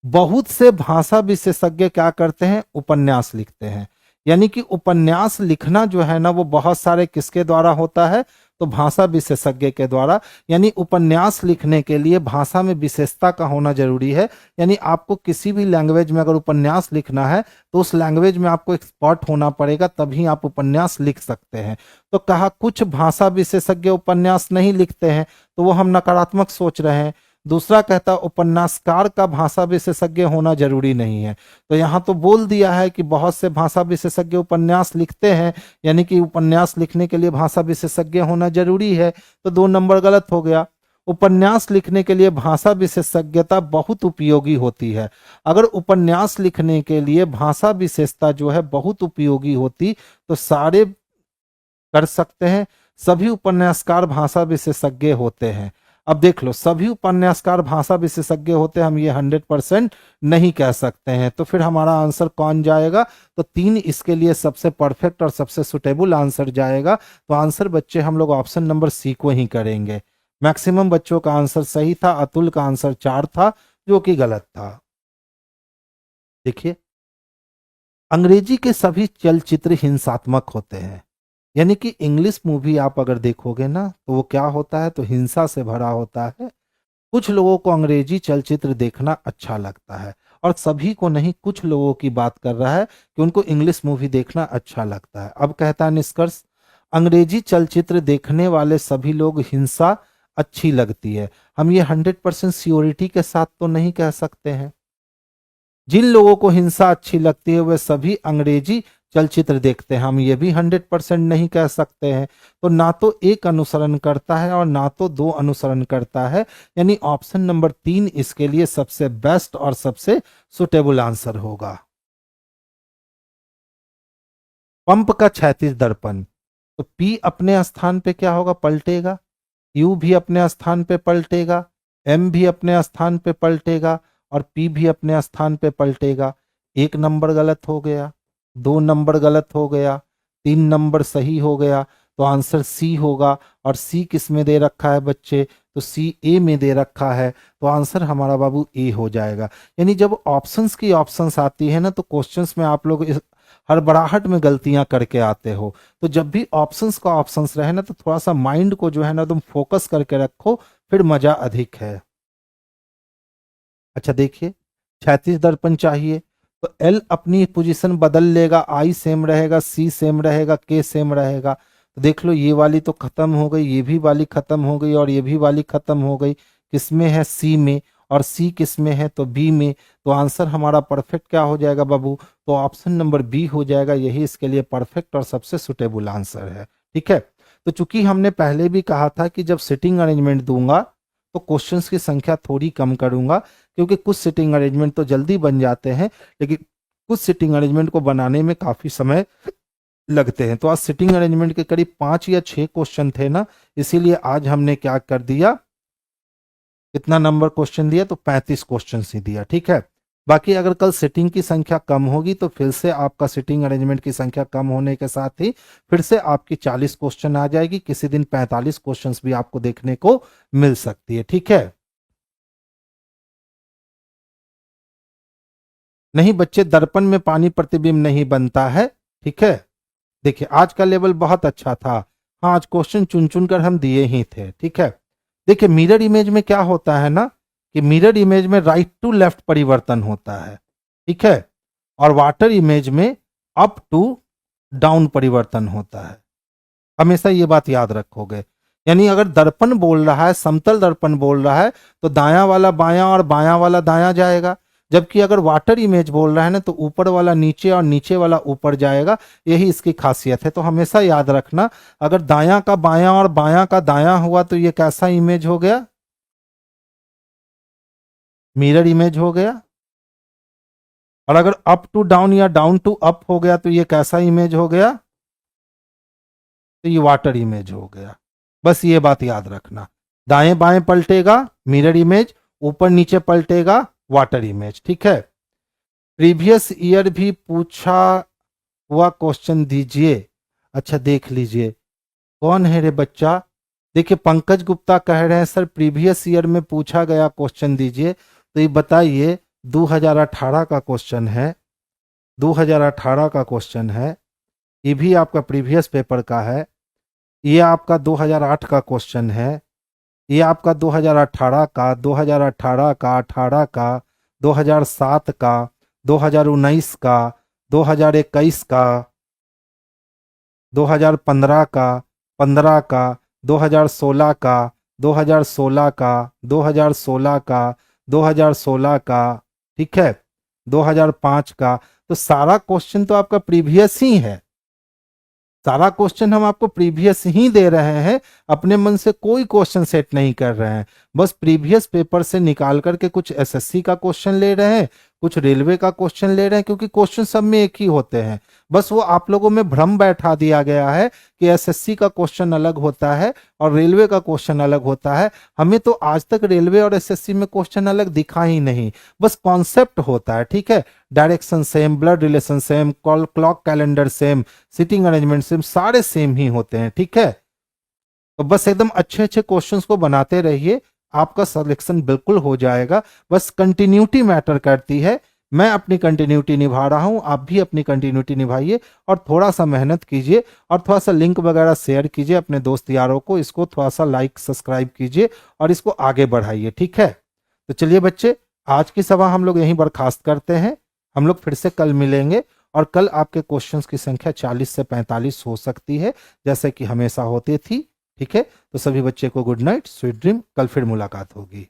बहुत से भाषा विशेषज्ञ क्या करते हैं? उपन्यास लिखते हैं। यानी कि उपन्यास लिखना जो है ना, वो बहुत सारे किसके द्वारा होता है? तो भाषा विशेषज्ञ के द्वारा। यानी उपन्यास लिखने के लिए भाषा में विशेषता का होना जरूरी है। यानी आपको किसी भी लैंग्वेज में अगर उपन्यास लिखना है तो उस लैंग्वेज में आपको एक्सपर्ट होना पड़ेगा, तभी आप उपन्यास लिख सकते हैं। तो कहा कुछ भाषा विशेषज्ञ उपन्यास नहीं लिखते हैं, तो वो हम नकारात्मक सोच रहे हैं। दूसरा कहता उपन्यासकार का भाषा विशेषज्ञ होना जरूरी नहीं है। तो यहाँ तो बोल दिया है कि बहुत से भाषा विशेषज्ञ उपन्यास लिखते हैं, यानी कि उपन्यास लिखने के लिए भाषा विशेषज्ञ होना जरूरी है। तो 2 नंबर गलत हो गया। उपन्यास लिखने के लिए भाषा विशेषज्ञता बहुत उपयोगी होती है। अगर उपन्यास लिखने के लिए भाषा विशेषता जो है बहुत उपयोगी होती तो सारे कर सकते हैं। सभी उपन्यासकार भाषा विशेषज्ञ होते हैं। अब देख लो, सभी उपन्यासकार भाषा विशेषज्ञ होते हैं, हम ये 100% नहीं कह सकते हैं। तो फिर हमारा आंसर कौन जाएगा? तो 3 इसके लिए सबसे परफेक्ट और सबसे सुटेबल आंसर जाएगा। तो आंसर बच्चे हम लोग ऑप्शन नंबर सी को ही करेंगे। मैक्सिमम बच्चों का आंसर सही था। अतुल का आंसर 4 था, जो कि गलत था। देखिए, अंग्रेजी के सभी चलचित्र हिंसात्मक होते हैं। यानी कि इंग्लिश मूवी आप अगर देखोगे ना, तो वो क्या होता है? तो हिंसा से भरा होता है। कुछ लोगों को अंग्रेजी चलचित्र देखना अच्छा लगता है, और सभी को नहीं, कुछ लोगों की बात कर रहा है कि उनको इंग्लिश मूवी देखना अच्छा लगता है। अब कहता है निष्कर्ष, अंग्रेजी चलचित्र देखने वाले सभी लोग हिंसा अच्छी लगती है। हम ये 100% श्योरिटी के साथ तो नहीं कह सकते हैं। जिन लोगों को हिंसा अच्छी लगती है वे सभी अंग्रेजी चलचित्र देखते हैं, हम ये भी 100% नहीं कह सकते हैं। तो ना तो एक अनुसरण करता है और ना तो 2 अनुसरण करता है। यानी ऑप्शन नंबर 3 इसके लिए सबसे बेस्ट और सबसे सुटेबल आंसर होगा। पंप का क्षैतिज दर्पण, तो पी अपने स्थान पे क्या होगा? पलटेगा। यू भी अपने स्थान पे पलटेगा, एम भी अपने स्थान पे पलटेगा और पी भी अपने स्थान पे पलटेगा। 1 नंबर गलत हो गया, 2 नंबर गलत हो गया, 3 नंबर सही हो गया। तो आंसर सी होगा। और सी किस में दे रखा है बच्चे? तो सी ए में दे रखा है। तो आंसर हमारा बाबू ए हो जाएगा। यानी जब ऑप्शंस की ऑप्शंस आती है ना, तो क्वेश्चंस में आप लोग हड़बड़ाहट में गलतियां करके आते हो। तो जब भी ऑप्शंस का ऑप्शंस रहे ना, तो थोड़ा सा माइंड को जो है ना तुम फोकस करके रखो, फिर मजा अधिक है। अच्छा देखिए, क्षैतिज दर्पण चाहिए, तो एल अपनी पोजीशन बदल लेगा, आई सेम रहेगा, सी सेम रहेगा, के सेम रहेगा। तो देख लो, ये वाली तो खत्म हो गई, ये भी वाली खत्म हो गई और ये भी वाली खत्म हो गई। किसमें है? सी में। और सी किस में है? तो बी में। तो आंसर हमारा परफेक्ट क्या हो जाएगा बाबू? तो ऑप्शन नंबर बी हो जाएगा। यही इसके लिए परफेक्ट और सबसे सुटेबल आंसर है। ठीक है, तो चूंकि हमने पहले भी कहा था कि जब सिटिंग अरेंजमेंट दूंगा तो क्वेश्चंस की संख्या थोड़ी कम करूंगा, क्योंकि कुछ सिटिंग अरेंजमेंट तो जल्दी बन जाते हैं, लेकिन कुछ सिटिंग अरेंजमेंट को बनाने में काफी समय लगते हैं। तो आज सिटिंग अरेंजमेंट के करीब 5 या 6 क्वेश्चन थे ना, इसीलिए आज हमने क्या कर दिया, कितना नंबर क्वेश्चन दिया? तो 35 क्वेश्चन ही दिया। ठीक है, बाकी अगर कल सिटिंग की संख्या कम होगी तो फिर से आपका सिटिंग अरेंजमेंट की संख्या कम होने के साथ ही फिर से आपकी 40 क्वेश्चन आ जाएगी। किसी दिन 45 क्वेश्चन भी आपको देखने को मिल सकती है। ठीक है, नहीं बच्चे, दर्पण में पानी प्रतिबिंब नहीं बनता है। ठीक है, देखिए आज का लेवल बहुत अच्छा था। हाँ, आज क्वेश्चन चुन चुन कर हम दिए ही थे। ठीक है, देखिए मिरर इमेज में क्या होता है ना, कि मिरर इमेज में राइट टू लेफ्ट परिवर्तन होता है। ठीक है, और वाटर इमेज में अप टू डाउन परिवर्तन होता है। हमेशा ये बात याद रखोगे। यानी अगर दर्पण बोल रहा है, समतल दर्पण बोल रहा है, तो दायां वाला बायां और बायां वाला दायां जाएगा। जबकि अगर वाटर इमेज बोल रहा है ना, तो ऊपर वाला नीचे और नीचे वाला ऊपर जाएगा। यही इसकी खासियत है। तो हमेशा याद रखना, अगर दायां का बायां और बायां का दायां हुआ तो ये कैसा इमेज हो गया? मिरर इमेज हो गया। और अगर अप टू डाउन या डाउन टू अप हो गया तो ये कैसा इमेज हो गया? तो ये वाटर इमेज हो गया। बस ये बात याद रखना, दाएं बाएं पलटेगा मिरर इमेज, ऊपर नीचे पलटेगा वाटर इमेज। ठीक है। प्रीवियस ईयर भी पूछा हुआ क्वेश्चन दीजिए। अच्छा देख लीजिए कौन है रे बच्चा। देखिए पंकज गुप्ता कह रहे हैं सर प्रीवियस ईयर में पूछा गया क्वेश्चन दीजिए। तो ये बताइए 2018 का क्वेश्चन है, 2018 का क्वेश्चन है। ये भी आपका प्रीवियस पेपर का है। ये आपका 2008 का क्वेश्चन है। ये आपका 2018 का, 2018 का, 18 का, 2007 का, 2019 का, 2021 का, 2015 का, 15 का, 2016 का, 2016 का, 2016 का, 2016 का, ठीक है, 2005 का। तो सारा क्वेश्चन तो आपका प्रीवियस ही है। सारा क्वेश्चन हम आपको प्रीवियस ही दे रहे हैं, अपने मन से कोई क्वेश्चन सेट नहीं कर रहे हैं। बस प्रीवियस पेपर से निकाल करके कुछ एसएससी का क्वेश्चन ले रहे हैं, कुछ रेलवे का क्वेश्चन ले रहे हैं, क्योंकि क्वेश्चन सब में एक ही होते हैं। बस वो आप लोगों में भ्रम बैठा दिया गया है कि एसएससी का क्वेश्चन अलग होता है और रेलवे का क्वेश्चन अलग होता है। हमें तो आज तक रेलवे और एसएससी में क्वेश्चन अलग दिखा ही नहीं, बस कॉन्सेप्ट होता है। ठीक है, direction same, blood relation same, clock calendar same, sitting arrangement same, सारे सेम ही होते हैं। ठीक है, तो बस एकदम अच्छे अच्छे क्वेश्चंस को बनाते रहिए, आपका सिलेक्शन बिल्कुल हो जाएगा। बस कंटिन्यूटी मैटर करती है। मैं अपनी कंटिन्यूटी निभा रहा हूं, आप भी अपनी कंटिन्यूटी निभाइए और थोड़ा सा मेहनत कीजिए और थोड़ा सा लिंक वगैरह शेयर कीजिए अपने दोस्त यारों को। इसको थोड़ा सा लाइक सब्सक्राइब कीजिए और इसको आगे बढ़ाइए। ठीक है, तो चलिए बच्चे, आज की सभा हम लोग यहीं बर्खास्त करते हैं। हम लोग फिर से कल मिलेंगे और कल आपके क्वेश्चंस की संख्या 40 से 45 हो सकती है, जैसे कि हमेशा होती थी। ठीक है, तो सभी बच्चे को गुड नाइट, स्वीट ड्रीम। कल फिर मुलाकात होगी।